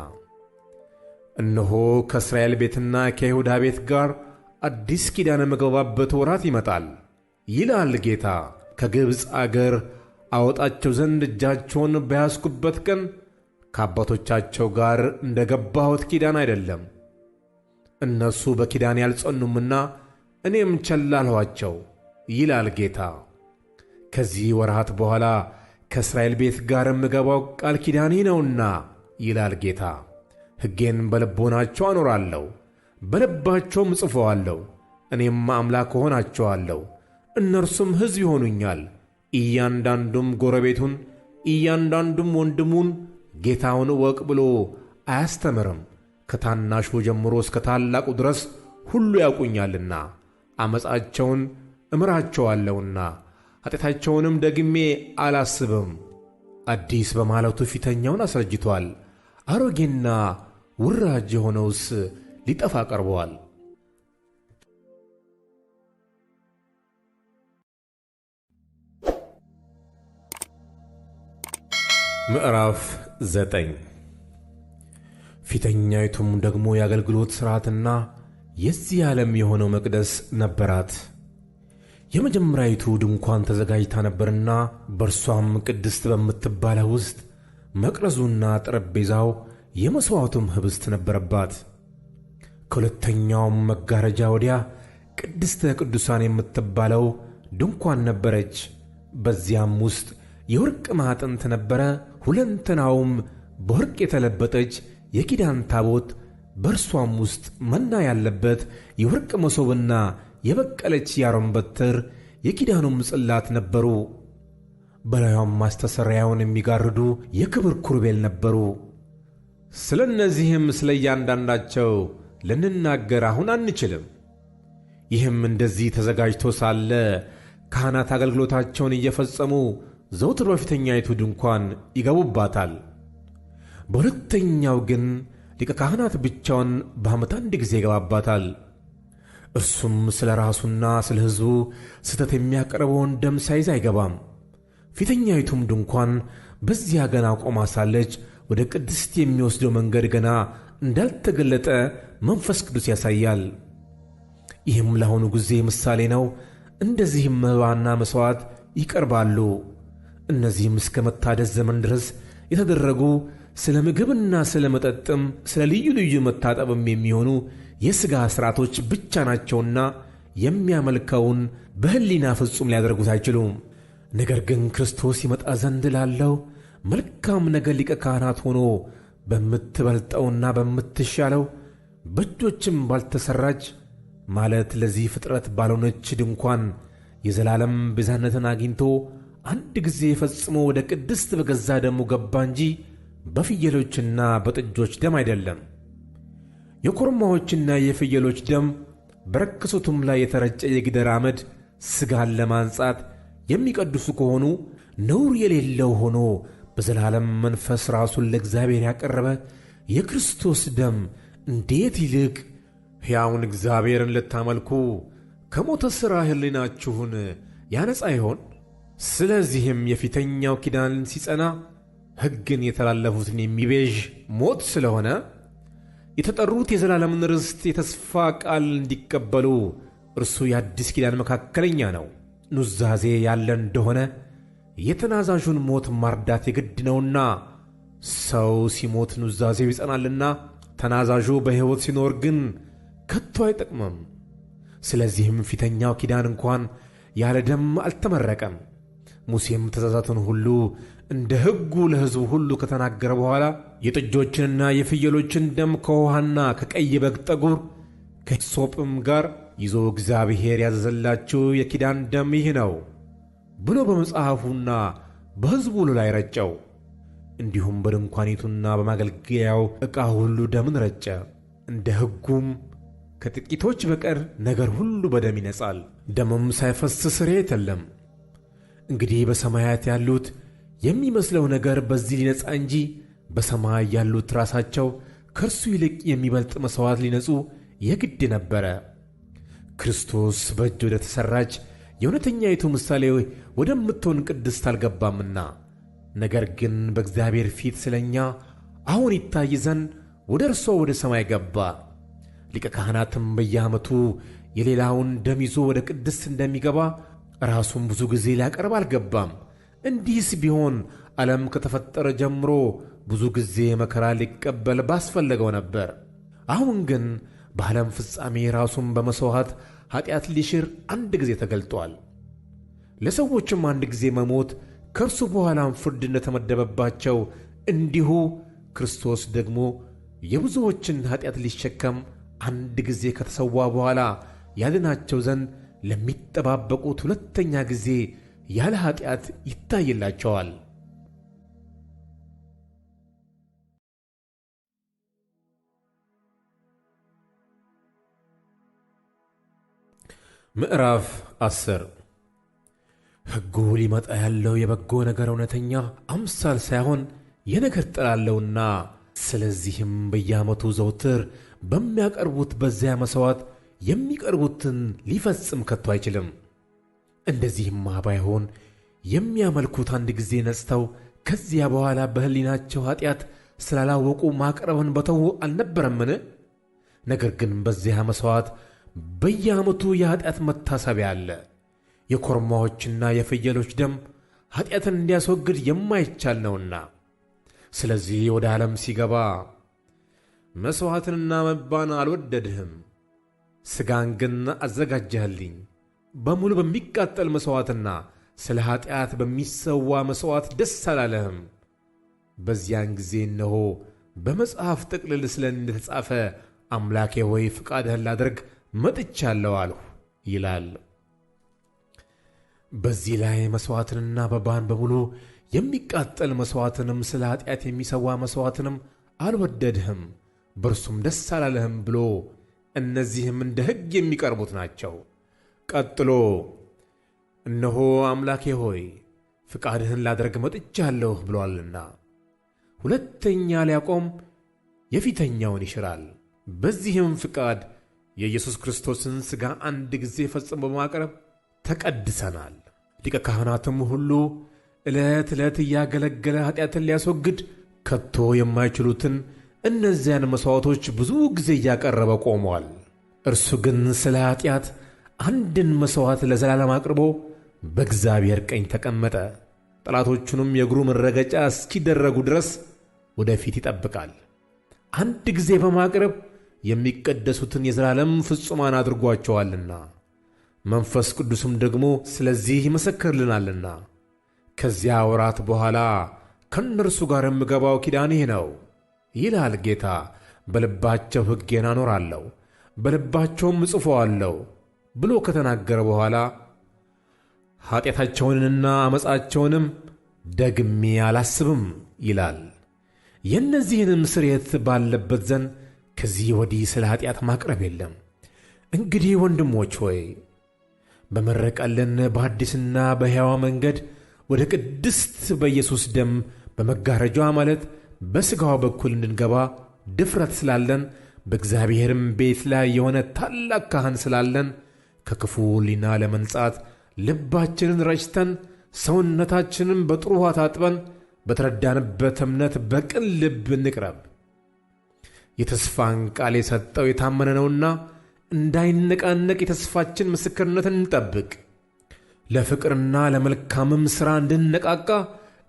እነሆ ከእስራኤል ቤትና ከይሁዳ ቤት ጋር አዲስ ኪዳን የምገባበት ወራት ይመጣል ይላል ጌታ። ከግብፅ አገር አወጣቸው ዘንድ እጃቸውን በያዝኩበት ቀን ከአባቶቻቸው ጋር እንደ ገባሁት ኪዳን አይደለም። እነርሱ በኪዳን ያልጸኑምና እኔም ቸል አልኋቸው ይላል ጌታ። ከዚህ ወራት በኋላ ከእስራኤል ቤት ጋር የምገባው ቃል ኪዳኔ ነውና ይላል ጌታ። ሕጌን በልቦናቸው አኖራለሁ፣ በልባቸውም እጽፈዋለሁ። እኔም አምላክ እሆናቸዋለሁ፣ እነርሱም ሕዝብ ይሆኑኛል። እያንዳንዱም ጎረቤቱን እያንዳንዱም ወንድሙን ጌታውን እወቅ ብሎ አያስተምርም። ከታናሹ ጀምሮ እስከ ታላቁ ድረስ ሁሉ ያውቁኛልና ዓመፃቸውን እምራቸዋለሁና ኃጢአታቸውንም ደግሜ አላስብም። አዲስ በማለቱ ፊተኛውን አስረጅቶአል፣ አሮጌና ውራጅ የሆነውስ ሊጠፋ ቀርበዋል። ምዕራፍ 9 ፊተኛይቱም ደግሞ የአገልግሎት ሥርዓትና የዚህ ዓለም የሆነው መቅደስ ነበራት። የመጀመሪያይቱ ድንኳን ተዘጋጅታ ነበርና በእርሷም ቅድስት በምትባለው ውስጥ መቅረዙና ጠረጴዛው የመሥዋዕቱም ኅብስት ነበረባት። ከሁለተኛውም መጋረጃ ወዲያ ቅድስተ ቅዱሳን የምትባለው ድንኳን ነበረች። በዚያም ውስጥ የወርቅ ማዕጠንት ነበረ። ሁለንተናውም በወርቅ የተለበጠች የኪዳን ታቦት፣ በእርሷም ውስጥ መና ያለበት የወርቅ መሶብና የበቀለች የአሮን በትር የኪዳኑም ጽላት ነበሩ። በላዩም ማስተስረያውን የሚጋርዱ የክብር ኪሩቤል ነበሩ። ስለ እነዚህም ስለ እያንዳንዳቸው ልንናገር አሁን አንችልም። ይህም እንደዚህ ተዘጋጅቶ ሳለ ካህናት አገልግሎታቸውን እየፈጸሙ ዘውትር በፊተኛይቱ ድንኳን ይገቡባታል። በሁለተኛው ግን ሊቀ ካህናት ብቻውን በዓመት አንድ ጊዜ ይገባባታል። እርሱም ስለ ራሱና ስለ ሕዝቡ ስህተት የሚያቀርበውን ደም ሳይዝ አይገባም። ፊተኛይቱም ድንኳን በዚያ ገና ቆማ ሳለች ወደ ቅድስት የሚወስደው መንገድ ገና እንዳልተገለጠ መንፈስ ቅዱስ ያሳያል። ይህም ለአሁኑ ጊዜ ምሳሌ ነው። እንደዚህም መባና መሥዋዕት ይቀርባሉ። እነዚህም እስከ መታደስ ዘመን ድረስ የተደረጉ ስለ ምግብና ስለ መጠጥም ስለ ልዩ ልዩ መታጠብም የሚሆኑ የሥጋ ሥርዓቶች ብቻ ናቸውና የሚያመልከውን በሕሊና ፍጹም ሊያደርጉት አይችሉም። ነገር ግን ክርስቶስ ይመጣ ዘንድ ላለው መልካም ነገር ሊቀ ካህናት ሆኖ በምትበልጠውና በምትሻለው በእጆችም ባልተሠራች ማለት ለዚህ ፍጥረት ባልሆነች ድንኳን የዘላለም ቤዛነትን አግኝቶ አንድ ጊዜ ፈጽሞ ወደ ቅድስት በገዛ ደሙ ገባ እንጂ በፍየሎችና በጥጆች ደም አይደለም። የኮርማዎችና የፍየሎች ደም በረከሱትም ላይ የተረጨ የጊደር አመድ ሥጋን ለማንጻት የሚቀድሱ ከሆኑ ነውር የሌለው ሆኖ በዘላለም መንፈስ ራሱን ለእግዚአብሔር ያቀረበ የክርስቶስ ደም እንዴት ይልቅ ሕያውን እግዚአብሔርን ልታመልኩ ከሞተ ሥራ ሕሊናችሁን ያነጻ ይሆን? ስለዚህም የፊተኛው ኪዳን ሲጸና ሕግን የተላለፉትን የሚቤዥ ሞት ስለሆነ የተጠሩት የዘላለምን ርስት የተስፋ ቃል እንዲቀበሉ እርሱ የአዲስ ኪዳን መካከለኛ ነው። ኑዛዜ ያለ እንደሆነ የተናዛዡን ሞት ማርዳት የግድ ነውና ሰው ሲሞት ኑዛዜው ይጸናልና፣ ተናዛዡ በሕይወት ሲኖር ግን ከቶ አይጠቅምም። ስለዚህም ፊተኛው ኪዳን እንኳን ያለ ደም አልተመረቀም። ሙሴም ትእዛዛትን ሁሉ እንደ ሕጉ ለሕዝቡ ሁሉ ከተናገረ በኋላ የጥጆችንና የፍየሎችን ደም ከውሃና ከቀይ በግ ጠጉር ከሂሶጵም ጋር ይዞ እግዚአብሔር ያዘዘላችሁ የኪዳን ደም ይህ ነው ብሎ በመጽሐፉና በሕዝቡ ሁሉ ላይ ረጨው። እንዲሁም በድንኳኒቱና በማገልገያው ዕቃ ሁሉ ደምን ረጨ። እንደ ሕጉም ከጥቂቶች በቀር ነገር ሁሉ በደም ይነጻል፣ ደምም ሳይፈስ ስርየት የለም። እንግዲህ በሰማያት ያሉት የሚመስለው ነገር በዚህ ሊነጻ እንጂ በሰማይ ያሉት ራሳቸው ከእርሱ ይልቅ የሚበልጥ መሥዋዕት ሊነጹ የግድ ነበረ። ክርስቶስ በእጅ ወደ ተሠራች የእውነተኛይቱ ምሳሌ ወደምትሆን ቅድስት አልገባምና፣ ነገር ግን በእግዚአብሔር ፊት ስለ እኛ አሁን ይታይ ዘንድ ወደ እርሷ ወደ ሰማይ ገባ። ሊቀ ካህናትም በየዓመቱ የሌላውን ደም ይዞ ወደ ቅድስት እንደሚገባ ራሱን ብዙ ጊዜ ሊያቀርብ አልገባም። እንዲህስ ቢሆን ዓለም ከተፈጠረ ጀምሮ ብዙ ጊዜ መከራ ሊቀበል ባስፈለገው ነበር። አሁን ግን በዓለም ፍጻሜ ራሱን በመሥዋዕት ኃጢአት ሊሽር አንድ ጊዜ ተገልጧል። ለሰዎችም አንድ ጊዜ መሞት ከእርሱ በኋላም ፍርድ እንደተመደበባቸው እንዲሁ ክርስቶስ ደግሞ የብዙዎችን ኃጢአት ሊሸከም አንድ ጊዜ ከተሰዋ በኋላ ያድናቸው ዘንድ ለሚጠባበቁት ሁለተኛ ጊዜ ያለ ኃጢአት ይታይላቸዋል። ምዕራፍ 10 ሕጉ ሊመጣ ያለው የበጎ ነገር እውነተኛ አምሳል ሳይሆን የነገር ጥላ አለውና፣ ስለዚህም በየዓመቱ ዘውትር በሚያቀርቡት በዚያ መሥዋዕት የሚቀርቡትን ሊፈጽም ከቶ አይችልም። እንደዚህማ ባይሆን የሚያመልኩት አንድ ጊዜ ነጽተው ከዚያ በኋላ በሕሊናቸው ኃጢአት ስላላወቁ ማቅረብን በተዉ አልነበረምን? ነገር ግን በዚያ መሥዋዕት በየዓመቱ የኃጢአት መታሰቢያ አለ። የኮርማዎችና የፍየሎች ደም ኃጢአትን እንዲያስወግድ የማይቻል ነውና። ስለዚህ ወደ ዓለም ሲገባ መሥዋዕትንና መባን አልወደድህም፣ ሥጋን ግን አዘጋጀህልኝ። በሙሉ በሚቃጠል መሥዋዕትና ስለ ኃጢአት በሚሰዋ መሥዋዕት ደስ አላለህም። በዚያን ጊዜ እነሆ በመጽሐፍ ጥቅልል ስለ እኔ እንደተጻፈ አምላኬ ሆይ ፍቃድህን ላደርግ መጥቻለሁ አልሁ ይላል። በዚህ ላይ መሥዋዕትንና መባን በሙሉ የሚቃጠል መሥዋዕትንም ስለ ኃጢአት የሚሰዋ መሥዋዕትንም አልወደድህም፣ በእርሱም ደስ አላለህም ብሎ እነዚህም እንደ ሕግ የሚቀርቡት ናቸው። ቀጥሎ እነሆ አምላኬ ሆይ ፍቃድህን ላደርግ መጥቻለሁ ብሎአልና። ሁለተኛ ሊያቆም የፊተኛውን ይሽራል። በዚህም ፍቃድ የኢየሱስ ክርስቶስን ሥጋ አንድ ጊዜ ፈጽሞ በማቅረብ ተቀድሰናል። ሊቀ ካህናትም ሁሉ ዕለት ዕለት እያገለገለ ኃጢአትን ሊያስወግድ ከቶ የማይችሉትን እነዚያን መሥዋዕቶች ብዙ ጊዜ እያቀረበ ቆሟል። እርሱ ግን ስለ ኃጢአት አንድን መሥዋዕት ለዘላለም አቅርቦ በእግዚአብሔር ቀኝ ተቀመጠ። ጠላቶቹንም የእግሩ መረገጫ እስኪደረጉ ድረስ ወደፊት ይጠብቃል። አንድ ጊዜ በማቅረብ የሚቀደሱትን የዘላለም ፍጹማን አድርጓቸዋልና፣ መንፈስ ቅዱስም ደግሞ ስለዚህ ይመሰክርልናልና። ከዚያ ወራት በኋላ ከእነርሱ ጋር የምገባው ኪዳን ይህ ነው ይላል ጌታ። በልባቸው ሕጌን አኖራለሁ፣ በልባቸውም እጽፈዋለሁ ብሎ ከተናገረ በኋላ ኃጢአታቸውንና ዓመፃቸውንም ደግሜ አላስብም ይላል። የእነዚህንም ስርየት ባለበት ዘንድ ከዚህ ወዲህ ስለ ኃጢአት ማቅረብ የለም። እንግዲህ ወንድሞች ሆይ በመረቀልን በአዲስና በሕያዋ መንገድ ወደ ቅድስት በኢየሱስ ደም በመጋረጃዋ ማለት በሥጋዋ በኩል እንድንገባ ድፍረት ስላለን፣ በእግዚአብሔርም ቤት ላይ የሆነ ታላቅ ካህን ስላለን ከክፉ ሕሊና ለመንጻት ልባችንን ረጭተን ሰውነታችንን በጥሩ ውኃ ታጥበን በተረዳንበት እምነት በቅን ልብ እንቅረብ። የተስፋን ቃል የሰጠው የታመነ ነውና እንዳይነቃነቅ የተስፋችን ምስክርነትን እንጠብቅ። ለፍቅርና ለመልካምም ሥራ እንድንነቃቃ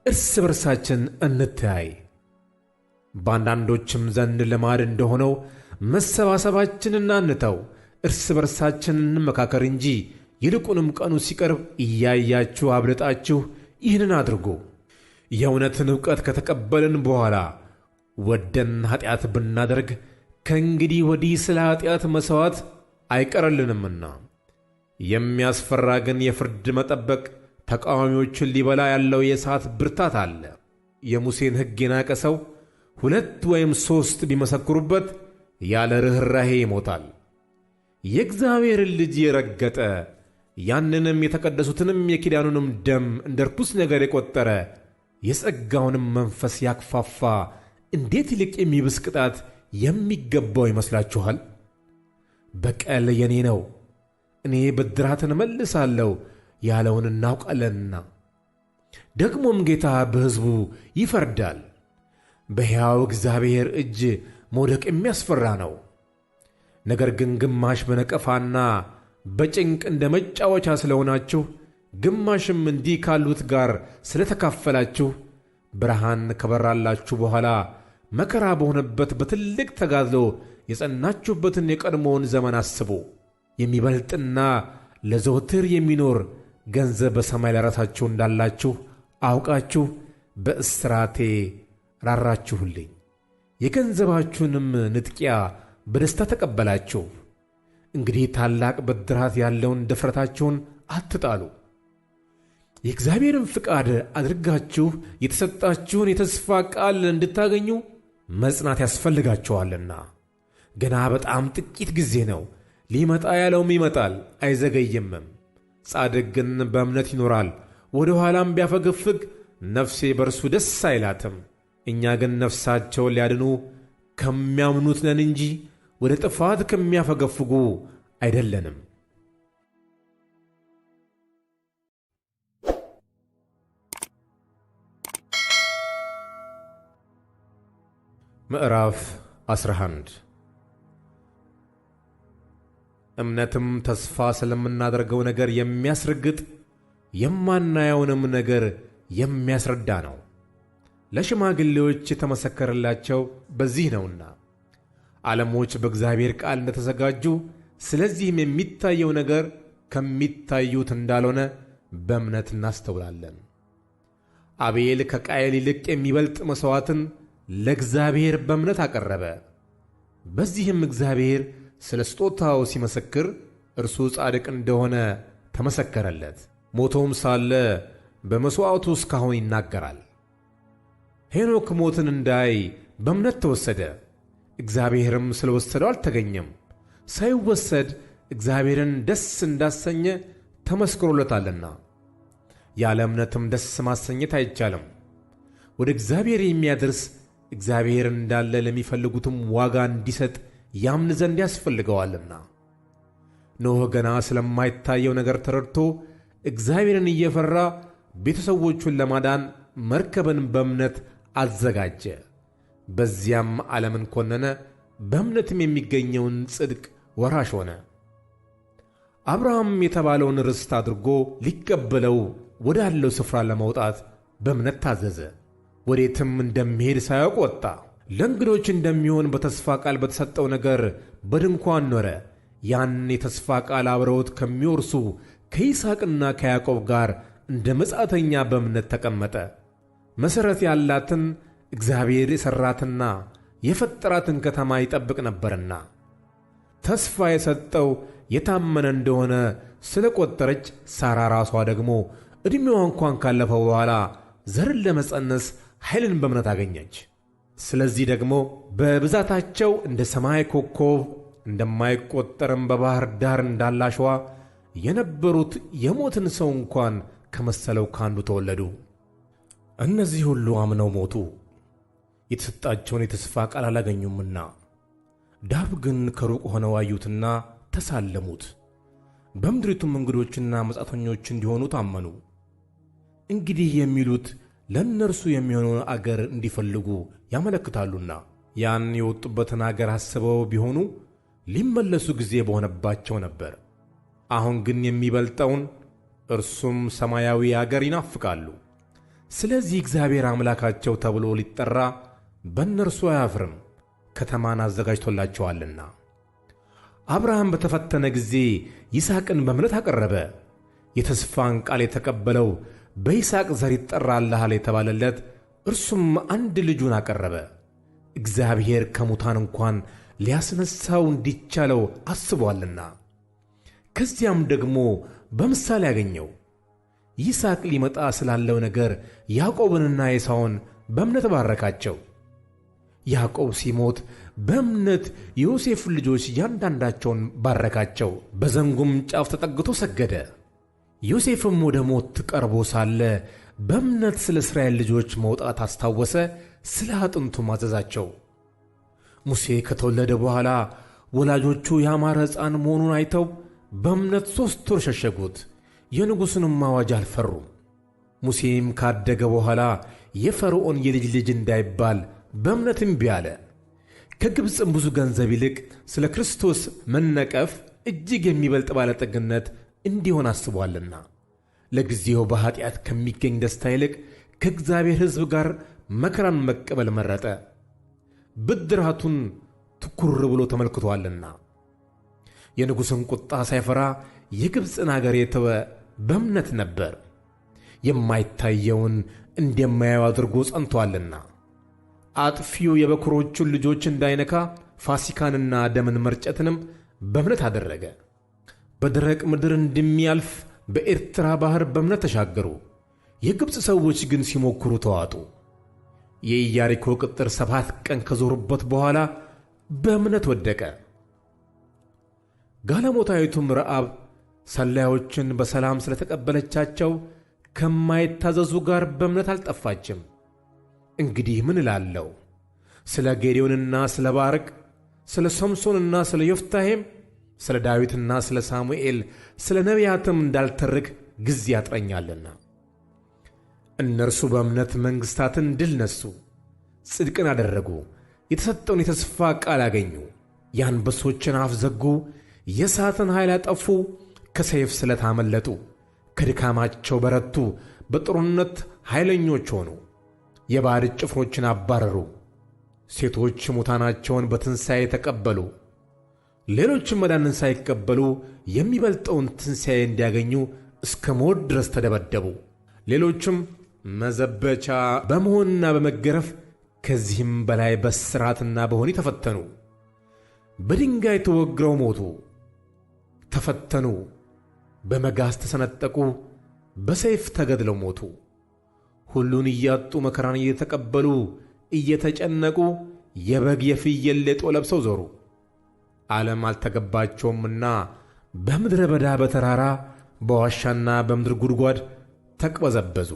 እርስ በርሳችን እንተያይ። በአንዳንዶችም ዘንድ ልማድ እንደሆነው መሰባሰባችንን አንተው፣ እርስ በርሳችን እንመካከር እንጂ ይልቁንም ቀኑ ሲቀርብ እያያችሁ አብልጣችሁ ይህንን አድርጉ። የእውነትን ዕውቀት ከተቀበልን በኋላ ወደን ኀጢአት ብናደርግ ከእንግዲህ ወዲህ ስለ ኀጢአት መሥዋዕት አይቀርልንምና። የሚያስፈራ ግን የፍርድ መጠበቅ ተቃዋሚዎችን ሊበላ ያለው የእሳት ብርታት አለ። የሙሴን ሕግ የናቀ ሰው 2 ወይም 3 ቢመሰክሩበት ያለ ርኅራኄ ይሞታል። የእግዚአብሔርን ልጅ የረገጠ ያንንም የተቀደሱትንም የኪዳኑንም ደም እንደ ርኩስ ነገር የቈጠረ የጸጋውንም መንፈስ ያክፋፋ እንዴት ይልቅ የሚብስ ቅጣት የሚገባው ይመስላችኋል? በቀል የኔ ነው፣ እኔ ብድራትን እመልሳለሁ ያለውን እናውቃለንና። ደግሞም ጌታ በሕዝቡ ይፈርዳል። በሕያው እግዚአብሔር እጅ መውደቅ የሚያስፈራ ነው። ነገር ግን ግማሽ በነቀፋና በጭንቅ እንደ መጫወቻ ስለሆናችሁ፣ ግማሽም እንዲህ ካሉት ጋር ስለተካፈላችሁ ብርሃን ከበራላችሁ በኋላ መከራ በሆነበት በትልቅ ተጋድሎ የጸናችሁበትን የቀድሞውን ዘመን አስቡ። የሚበልጥና ለዘወትር የሚኖር ገንዘብ በሰማይ ለራሳችሁ እንዳላችሁ አውቃችሁ በእስራቴ ራራችሁልኝ። የገንዘባችሁንም ንጥቂያ በደስታ ተቀበላችሁ። እንግዲህ ታላቅ ብድራት ያለውን ድፍረታችሁን አትጣሉ። የእግዚአብሔርን ፍቃድ አድርጋችሁ የተሰጣችሁን የተስፋ ቃል እንድታገኙ መጽናት ያስፈልጋችኋልና። ገና በጣም ጥቂት ጊዜ ነው። ሊመጣ ያለውም ይመጣል፣ አይዘገይምም። ጻድቅ ግን በእምነት ይኖራል። ወደ ኋላም ቢያፈገፍግ ነፍሴ በእርሱ ደስ አይላትም። እኛ ግን ነፍሳቸውን ሊያድኑ ከሚያምኑት ነን እንጂ ወደ ጥፋት ከሚያፈገፍጉ አይደለንም። ምዕራፍ 11 እምነትም ተስፋ ስለምናደርገው ነገር የሚያስረግጥ የማናየውንም ነገር የሚያስረዳ ነው። ለሽማግሌዎች የተመሰከረላቸው በዚህ ነውና ዓለሞች በእግዚአብሔር ቃል እንደተዘጋጁ፣ ስለዚህም የሚታየው ነገር ከሚታዩት እንዳልሆነ በእምነት እናስተውላለን። አቤል ከቃየል ይልቅ የሚበልጥ መሥዋዕትን ለእግዚአብሔር በእምነት አቀረበ። በዚህም እግዚአብሔር ስለ ስጦታው ሲመሰክር እርሱ ጻድቅ እንደሆነ ተመሰከረለት። ሞቶም ሳለ በመሥዋዕቱ እስካሁን ይናገራል። ሄኖክ ሞትን እንዳይ በእምነት ተወሰደ፣ እግዚአብሔርም ስለ ወሰደው አልተገኘም። ሳይወሰድ እግዚአብሔርን ደስ እንዳሰኘ ተመስክሮለታልና። ያለ እምነትም ደስ ማሰኘት አይቻልም። ወደ እግዚአብሔር የሚያደርስ እግዚአብሔር እንዳለ ለሚፈልጉትም ዋጋ እንዲሰጥ ያምን ዘንድ ያስፈልገዋልና። ኖኅ ገና ስለማይታየው ነገር ተረድቶ እግዚአብሔርን እየፈራ ቤተሰቦቹን ለማዳን መርከብን በእምነት አዘጋጀ። በዚያም ዓለምን ኮነነ፣ በእምነትም የሚገኘውን ጽድቅ ወራሽ ሆነ። አብርሃም የተባለውን ርስት አድርጎ ሊቀበለው ወዳለው ስፍራ ለመውጣት በእምነት ታዘዘ። ወዴትም እንደሚሄድ ሳያውቅ ወጣ። ለእንግዶች እንደሚሆን በተስፋ ቃል በተሰጠው ነገር በድንኳን ኖረ። ያን የተስፋ ቃል አብረውት ከሚወርሱ ከይስሐቅና ከያዕቆብ ጋር እንደ መጻተኛ በእምነት ተቀመጠ። መሠረት ያላትን እግዚአብሔር የሠራትና የፈጠራትን ከተማ ይጠብቅ ነበርና። ተስፋ የሰጠው የታመነ እንደሆነ ስለ ቈጠረች ሳራ ራሷ ደግሞ ዕድሜዋ እንኳን ካለፈው በኋላ ዘርን ለመጸነስ ኃይልን በእምነት አገኘች። ስለዚህ ደግሞ በብዛታቸው እንደ ሰማይ ኮከብ እንደማይቈጠርም በባሕር ዳር እንዳለ አሸዋ የነበሩት የሞትን ሰው እንኳን ከመሰለው ካንዱ ተወለዱ። እነዚህ ሁሉ አምነው ሞቱ፣ የተሰጣቸውን የተስፋ ቃል አላገኙምና። ዳብ ግን ከሩቅ ሆነው አዩትና ተሳለሙት። በምድሪቱም እንግዶችና መጻተኞች እንዲሆኑ ታመኑ። እንግዲህ የሚሉት ለእነርሱ የሚሆነውን አገር እንዲፈልጉ ያመለክታሉና ያን የወጡበትን አገር አስበው ቢሆኑ ሊመለሱ ጊዜ በሆነባቸው ነበር። አሁን ግን የሚበልጠውን እርሱም ሰማያዊ አገር ይናፍቃሉ። ስለዚህ እግዚአብሔር አምላካቸው ተብሎ ሊጠራ በእነርሱ አያፍርም፣ ከተማን አዘጋጅቶላቸዋልና። አብርሃም በተፈተነ ጊዜ ይስሐቅን በእምነት አቀረበ። የተስፋን ቃል የተቀበለው በይስሐቅ ዘር ይጠራልሃል የተባለለት እርሱም አንድ ልጁን አቀረበ። እግዚአብሔር ከሙታን እንኳን ሊያስነሣው እንዲቻለው አስቧልና። ከዚያም ደግሞ በምሳሌ ያገኘው። ይስሐቅ ሊመጣ ስላለው ነገር ያዕቆብንና ኤሳውን በእምነት ባረካቸው። ያዕቆብ ሲሞት በእምነት የዮሴፍን ልጆች እያንዳንዳቸውን ባረካቸው። በዘንጉም ጫፍ ተጠግቶ ሰገደ። ዮሴፍም ወደ ሞት ቀርቦ ሳለ በእምነት ስለ እስራኤል ልጆች መውጣት አስታወሰ፣ ስለ አጥንቱም አዘዛቸው። ሙሴ ከተወለደ በኋላ ወላጆቹ ያማረ ሕፃን መሆኑን አይተው በእምነት 3 ወር ሸሸጉት፣ የንጉሡንም አዋጅ አልፈሩም። ሙሴም ካደገ በኋላ የፈርዖን የልጅ ልጅ እንዳይባል በእምነት እምቢ አለ። ከግብፅም ብዙ ገንዘብ ይልቅ ስለ ክርስቶስ መነቀፍ እጅግ የሚበልጥ ባለጠግነት እንዲሆን አስቧልና። ለጊዜው በኀጢአት ከሚገኝ ደስታ ይልቅ ከእግዚአብሔር ሕዝብ ጋር መከራን መቀበል መረጠ፣ ብድራቱን ትኩር ብሎ ተመልክቶአልና። የንጉሥን ቁጣ ሳይፈራ የግብፅን አገር የተወ በእምነት ነበር፣ የማይታየውን እንደማያየው አድርጎ ጸንቶአልና። አጥፊው የበኵሮቹን ልጆች እንዳይነካ ፋሲካንና ደምን መርጨትንም በእምነት አደረገ። በደረቅ ምድር እንደሚያልፍ በኤርትራ ባሕር በእምነት ተሻገሩ። የግብፅ ሰዎች ግን ሲሞክሩ ተዋጡ። የኢያሪኮ ቅጥር 7 ቀን ከዞሩበት በኋላ በእምነት ወደቀ። ጋለሞታይቱም ረዓብ ሰላዮችን በሰላም ስለተቀበለቻቸው ከማይታዘዙ ጋር በእምነት አልጠፋችም። እንግዲህ ምን እላለሁ? ስለ ጌዴዎንና ስለ ባርቅ፣ ስለ ሶምሶንና ስለ ዮፍታሔም፣ ስለ ዳዊትና ስለ ሳሙኤል፣ ስለ ነቢያትም እንዳልተርክ ጊዜ ያጥረኛልና። እነርሱ በእምነት መንግሥታትን ድል ነሡ፣ ጽድቅን አደረጉ፣ የተሰጠውን የተስፋ ቃል አገኙ፣ የአንበሶችን አፍ ዘጉ፣ የእሳትን ኃይል አጠፉ፣ ከሰይፍ ስለት አመለጡ፣ ከድካማቸው በረቱ፣ በጦርነት ኃይለኞች ሆኑ፣ የባዕድ ጭፍሮችን አባረሩ። ሴቶች ሙታናቸውን በትንሣኤ ተቀበሉ። ሌሎችም መዳንን ሳይቀበሉ የሚበልጠውን ትንሣኤ እንዲያገኙ እስከ ሞት ድረስ ተደበደቡ። ሌሎችም መዘበቻ በመሆንና በመገረፍ ከዚህም በላይ በእስራትና በወህኒ ተፈተኑ። በድንጋይ ተወግረው ሞቱ፣ ተፈተኑ፣ በመጋዝ ተሰነጠቁ፣ በሰይፍ ተገድለው ሞቱ። ሁሉን እያጡ መከራን እየተቀበሉ እየተጨነቁ የበግ የፍየል ሌጦ ለብሰው ዞሩ። ዓለም አልተገባቸውምና በምድረ በዳ በተራራ በዋሻና በምድር ጉድጓድ ተቅበዘበዙ።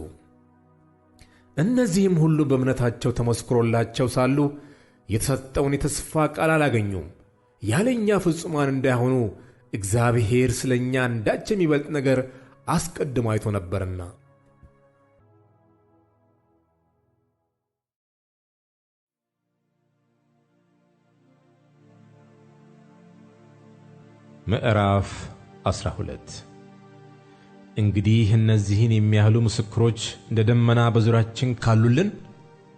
እነዚህም ሁሉ በእምነታቸው ተመስክሮላቸው ሳሉ የተሰጠውን የተስፋ ቃል አላገኙም። ያለ እኛ ፍጹማን እንዳይሆኑ እግዚአብሔር ስለ እኛ አንዳች የሚበልጥ ነገር አስቀድሞ አይቶ ነበርና። ምዕራፍ 12 እንግዲህ እነዚህን የሚያህሉ ምስክሮች እንደ ደመና በዙሪያችን ካሉልን፣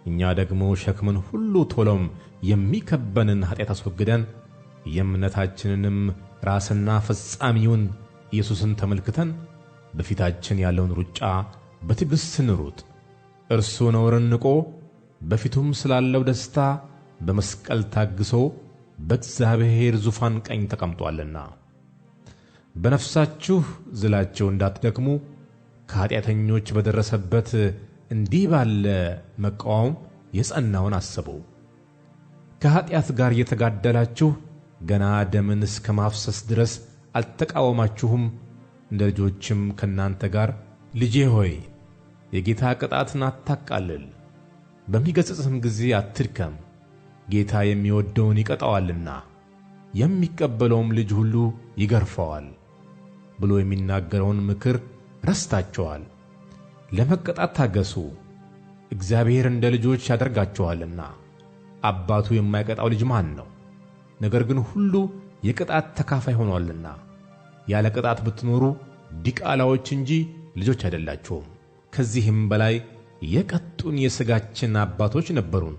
እኛ ደግሞ ሸክምን ሁሉ ቶሎም የሚከበንን ኃጢአት አስወግደን የእምነታችንንም ራስና ፈጻሚውን ኢየሱስን ተመልክተን በፊታችን ያለውን ሩጫ በትዕግሥት እንሩጥ። እርሱ ነውርን ንቆ በፊቱም ስላለው ደስታ በመስቀል ታግሶ በእግዚአብሔር ዙፋን ቀኝ ተቀምጦአልና። በነፍሳችሁ ዝላችሁ እንዳትደክሙ ከኃጢአተኞች በደረሰበት እንዲህ ባለ መቃወም የጸናውን አስቡ። ከኃጢአት ጋር እየተጋደላችሁ ገና ደምን እስከ ማፍሰስ ድረስ አልተቃወማችሁም። እንደ ልጆችም ከእናንተ ጋር ልጄ ሆይ የጌታ ቅጣትን አታቃልል፣ በሚገሥጽህም ጊዜ አትድከም፣ ጌታ የሚወደውን ይቀጣዋልና የሚቀበለውም ልጅ ሁሉ ይገርፈዋል ብሎ የሚናገረውን ምክር ረስታችኋል። ለመቀጣት ታገሱ፣ እግዚአብሔር እንደ ልጆች ያደርጋችኋልና። አባቱ የማይቀጣው ልጅ ማን ነው? ነገር ግን ሁሉ የቅጣት ተካፋይ ሆኗልና። ያለ ቅጣት ብትኖሩ ዲቃላዎች እንጂ ልጆች አይደላችሁም። ከዚህም በላይ የቀጡን የሥጋችን አባቶች ነበሩን፣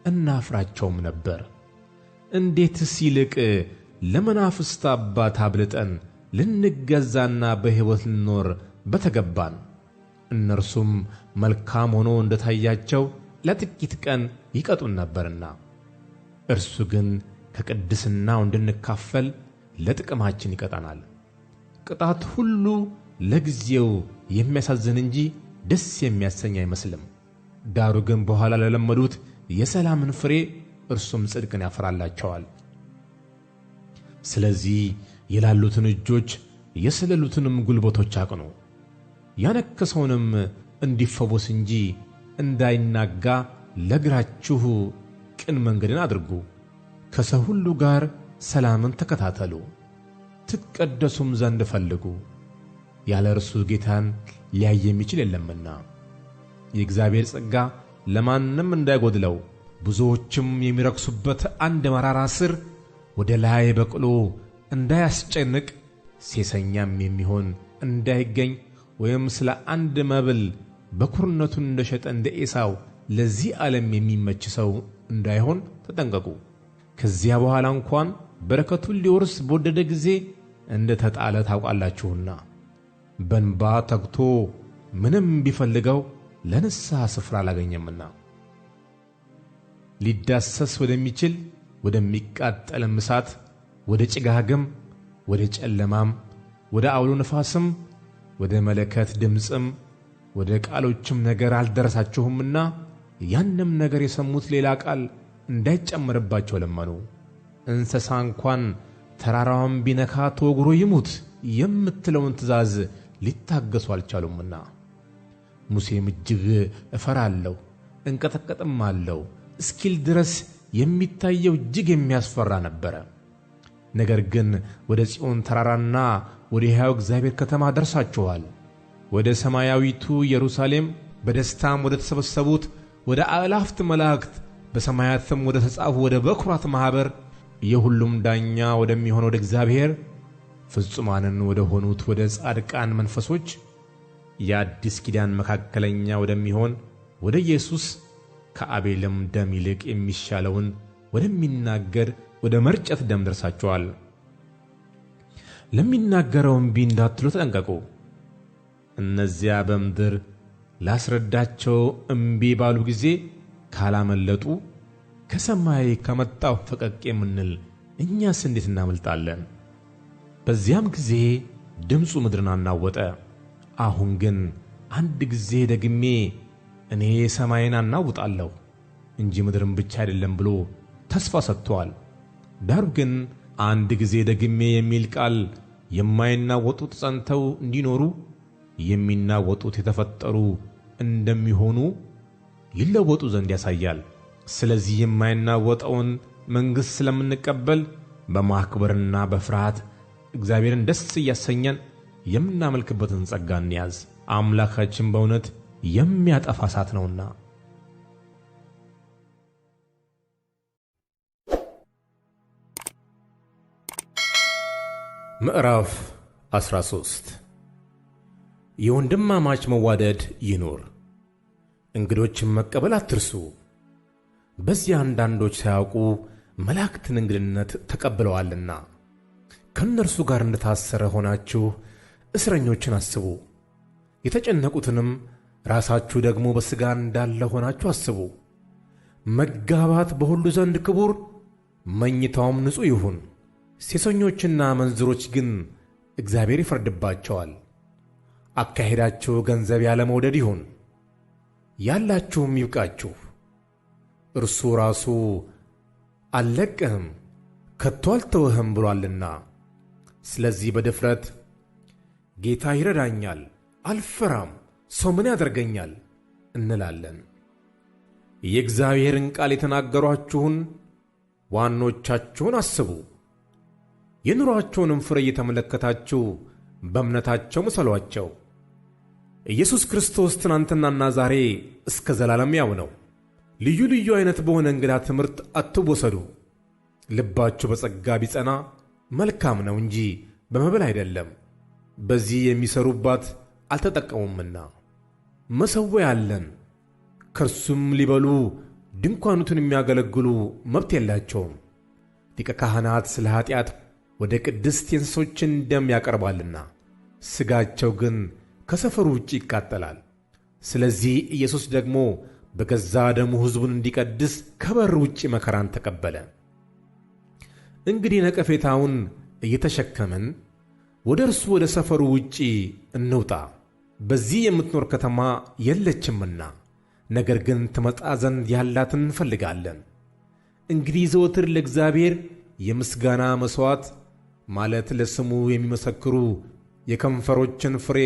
እናፍራቸውም ነበር። እንዴትስ ይልቅ ለመናፍስት አባት አብልጠን ልንገዛና በሕይወት ልንኖር በተገባን። እነርሱም መልካም ሆኖ እንደታያቸው ለጥቂት ቀን ይቀጡን ነበርና፣ እርሱ ግን ከቅድስናው እንድንካፈል ለጥቅማችን ይቀጣናል። ቅጣት ሁሉ ለጊዜው የሚያሳዝን እንጂ ደስ የሚያሰኝ አይመስልም። ዳሩ ግን በኋላ ለለመዱት የሰላምን ፍሬ እርሱም ጽድቅን ያፈራላቸዋል። ስለዚህ የላሉትን እጆች የሰለሉትንም ጉልበቶች አቅኑ፣ ያነከሰውንም እንዲፈወስ እንጂ እንዳይናጋ ለእግራችሁ ቅን መንገድን አድርጉ። ከሰው ሁሉ ጋር ሰላምን ተከታተሉ፣ ትቀደሱም ዘንድ ፈልጉ። ያለ እርሱ ጌታን ሊያይ የሚችል የለምና። የእግዚአብሔር ጸጋ ለማንም እንዳይጎድለው ብዙዎችም የሚረክሱበት አንድ መራራ ሥር ወደ ላይ በቅሎ እንዳያስጨንቅ፣ ሴሰኛም የሚሆን እንዳይገኝ፣ ወይም ስለ አንድ መብል በኵርነቱን እንደሸጠ እንደ ኤሳው ለዚህ ዓለም የሚመች ሰው እንዳይሆን ተጠንቀቁ። ከዚያ በኋላ እንኳን በረከቱን ሊወርስ በወደደ ጊዜ እንደ ተጣለ ታውቃላችሁና። በእንባ ተግቶ ምንም ቢፈልገው ለንስሐ ስፍራ አላገኘምና። ሊዳሰስ ወደሚችል ወደሚቃጠልም እሳት፣ ወደ ጭጋግም፣ ወደ ጨለማም፣ ወደ አውሎ ነፋስም፣ ወደ መለከት ድምፅም፣ ወደ ቃሎችም ነገር አልደረሳችሁምና ያንም ነገር የሰሙት ሌላ ቃል እንዳይጨመርባቸው ለመኑ። እንስሳ እንኳን ተራራዋን ቢነካ ተወግሮ ይሙት የምትለውን ትእዛዝ ሊታገሱ አልቻሉምና። ሙሴም እጅግ እፈራለሁ እንቀጠቀጥም አለው እስኪል ድረስ የሚታየው እጅግ የሚያስፈራ ነበረ። ነገር ግን ወደ ጽዮን ተራራና ወደ ሕያው እግዚአብሔር ከተማ ደርሳችኋል፣ ወደ ሰማያዊቱ ኢየሩሳሌም፣ በደስታም ወደ ተሰበሰቡት ወደ አእላፍት መላእክት፣ በሰማያትም ወደ ተጻፉ ወደ በኵራት ማኅበር፣ የሁሉም ዳኛ ወደሚሆን ወደ እግዚአብሔር፣ ፍጹማንን ወደ ሆኑት ወደ ጻድቃን መንፈሶች፣ የአዲስ ኪዳን መካከለኛ ወደሚሆን ወደ ኢየሱስ፣ ከአቤልም ደም ይልቅ የሚሻለውን ወደሚናገር ወደ መርጨት ደም ደርሳችኋል። ለሚናገረው እምቢ እንዳትሉ ተጠንቀቁ። እነዚያ በምድር ላስረዳቸው እምቢ ባሉ ጊዜ ካላመለጡ ከሰማይ ከመጣው ፈቀቅ የምንል እኛስ እንዴት እናመልጣለን? በዚያም ጊዜ ድምፁ ምድርን አናወጠ። አሁን ግን አንድ ጊዜ ደግሜ እኔ ሰማይን አናውጣለሁ እንጂ ምድርን ብቻ አይደለም ብሎ ተስፋ ሰጥቷል። ዳሩ ግን አንድ ጊዜ ደግሜ የሚል ቃል የማይናወጡት ጸንተው እንዲኖሩ የሚናወጡት የተፈጠሩ እንደሚሆኑ ይለወጡ ዘንድ ያሳያል። ስለዚህ የማይናወጠውን መንግሥት ስለምንቀበል በማክበርና በፍርሃት እግዚአብሔርን ደስ እያሰኘን የምናመልክበትን ጸጋ እንያዝ። አምላካችን በእውነት የሚያጠፋ እሳት ነውና። ምዕራፍ 13 የወንድማማች መዋደድ ይኑር። እንግዶችን መቀበል አትርሱ። በዚያ አንዳንዶች ሳያውቁ መላእክትን እንግድነት ተቀብለዋልና ከእነርሱ ጋር እንደታሰረ ሆናችሁ እስረኞችን አስቡ። የተጨነቁትንም ራሳችሁ ደግሞ በሥጋ እንዳለ ሆናችሁ አስቡ። መጋባት በሁሉ ዘንድ ክቡር፣ መኝታውም ንጹሕ ይሁን። ሴሰኞችና መንዝሮች ግን እግዚአብሔር ይፈርድባቸዋል። አካሄዳችሁ ገንዘብ ያለ መውደድ ይሁን። ያላችሁም ይብቃችሁ። እርሱ ራሱ አልለቅህም ከቶ አልተውህም ብሎአልና። ስለዚህ በድፍረት ጌታ ይረዳኛል፣ አልፈራም፣ ሰው ምን ያደርገኛል እንላለን። የእግዚአብሔርን ቃል የተናገሯችሁን ዋኖቻችሁን አስቡ። የኑሮአቸውንም ፍሬ እየተመለከታችሁ በእምነታቸው ምሰሏቸው። ኢየሱስ ክርስቶስ ትናንትናና ዛሬ እስከ ዘላለም ያው ነው። ልዩ ልዩ አይነት በሆነ እንግዳ ትምህርት አትወሰዱ። ልባችሁ በጸጋ ቢጸና መልካም ነው እንጂ በመብል አይደለም፣ በዚህ የሚሰሩባት አልተጠቀሙምና። መሠዊያ አለን፣ ከእርሱም ሊበሉ ድንኳኑትን የሚያገለግሉ መብት የላቸውም። ሊቀ ካህናት ስለ ኃጢአት ወደ ቅድስት የእንስሶችን ደም ያቀርባልና ሥጋቸው ግን ከሰፈሩ ውጭ ይቃጠላል። ስለዚህ ኢየሱስ ደግሞ በገዛ ደሙ ሕዝቡን እንዲቀድስ ከበር ውጭ መከራን ተቀበለ። እንግዲህ ነቀፌታውን እየተሸከምን ወደ እርሱ ወደ ሰፈሩ ውጪ እንውጣ። በዚህ የምትኖር ከተማ የለችምና፣ ነገር ግን ትመጣ ዘንድ ያላትን እንፈልጋለን። እንግዲህ ዘወትር ለእግዚአብሔር የምስጋና መሥዋዕት ማለት ለስሙ የሚመሰክሩ የከንፈሮችን ፍሬ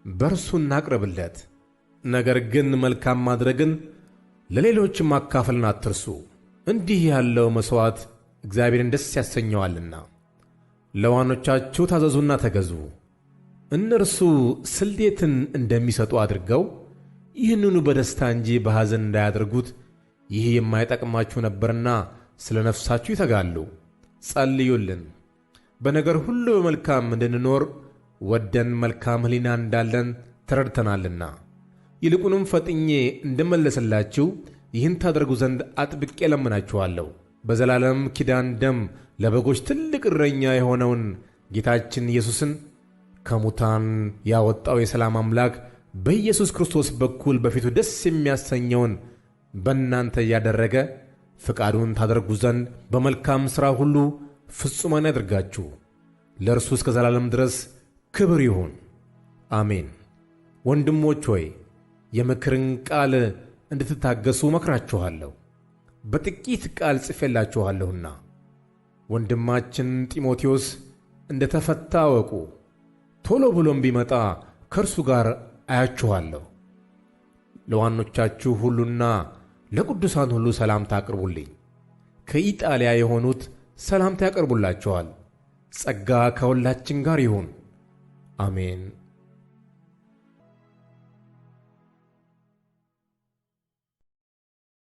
በእርሱ እናቅርብለት። ነገር ግን መልካም ማድረግን ለሌሎች ማካፈልን አትርሱ። እንዲህ ያለው መሥዋዕት እግዚአብሔርን ደስ ያሰኘዋልና። ለዋኖቻችሁ ታዘዙና ተገዙ። እነርሱ ስልዴትን እንደሚሰጡ አድርገው ይህንኑ በደስታ እንጂ በሐዘን እንዳያደርጉት፣ ይህ የማይጠቅማችሁ ነበርና ስለ ነፍሳችሁ ይተጋሉ። ጸልዩልን። በነገር ሁሉ በመልካም እንድንኖር ወደን መልካም ሕሊና እንዳለን ተረድተናልና። ይልቁንም ፈጥኜ እንድመለስላችሁ ይህን ታደርጉ ዘንድ አጥብቄ ለምናችኋለሁ። በዘላለም ኪዳን ደም ለበጎች ትልቅ እረኛ የሆነውን ጌታችን ኢየሱስን ከሙታን ያወጣው የሰላም አምላክ በኢየሱስ ክርስቶስ በኩል በፊቱ ደስ የሚያሰኘውን በእናንተ እያደረገ ፍቃዱን ታደርጉ ዘንድ በመልካም ሥራ ሁሉ ፍጹማን ያድርጋችሁ። ለእርሱ እስከ ዘላለም ድረስ ክብር ይሁን፣ አሜን። ወንድሞች ሆይ የምክርን ቃል እንድትታገሱ መክራችኋለሁ። በጥቂት ቃል ጽፌላችኋለሁና። ወንድማችን ጢሞቴዎስ እንደ ተፈታ እወቁ። ቶሎ ብሎም ቢመጣ ከእርሱ ጋር አያችኋለሁ። ለዋኖቻችሁ ሁሉና ለቅዱሳን ሁሉ ሰላምታ አቅርቡልኝ። ከኢጣሊያ የሆኑት ሰላምታ ያቀርቡላችኋል። ጸጋ ከሁላችን ጋር ይሁን፣ አሜን።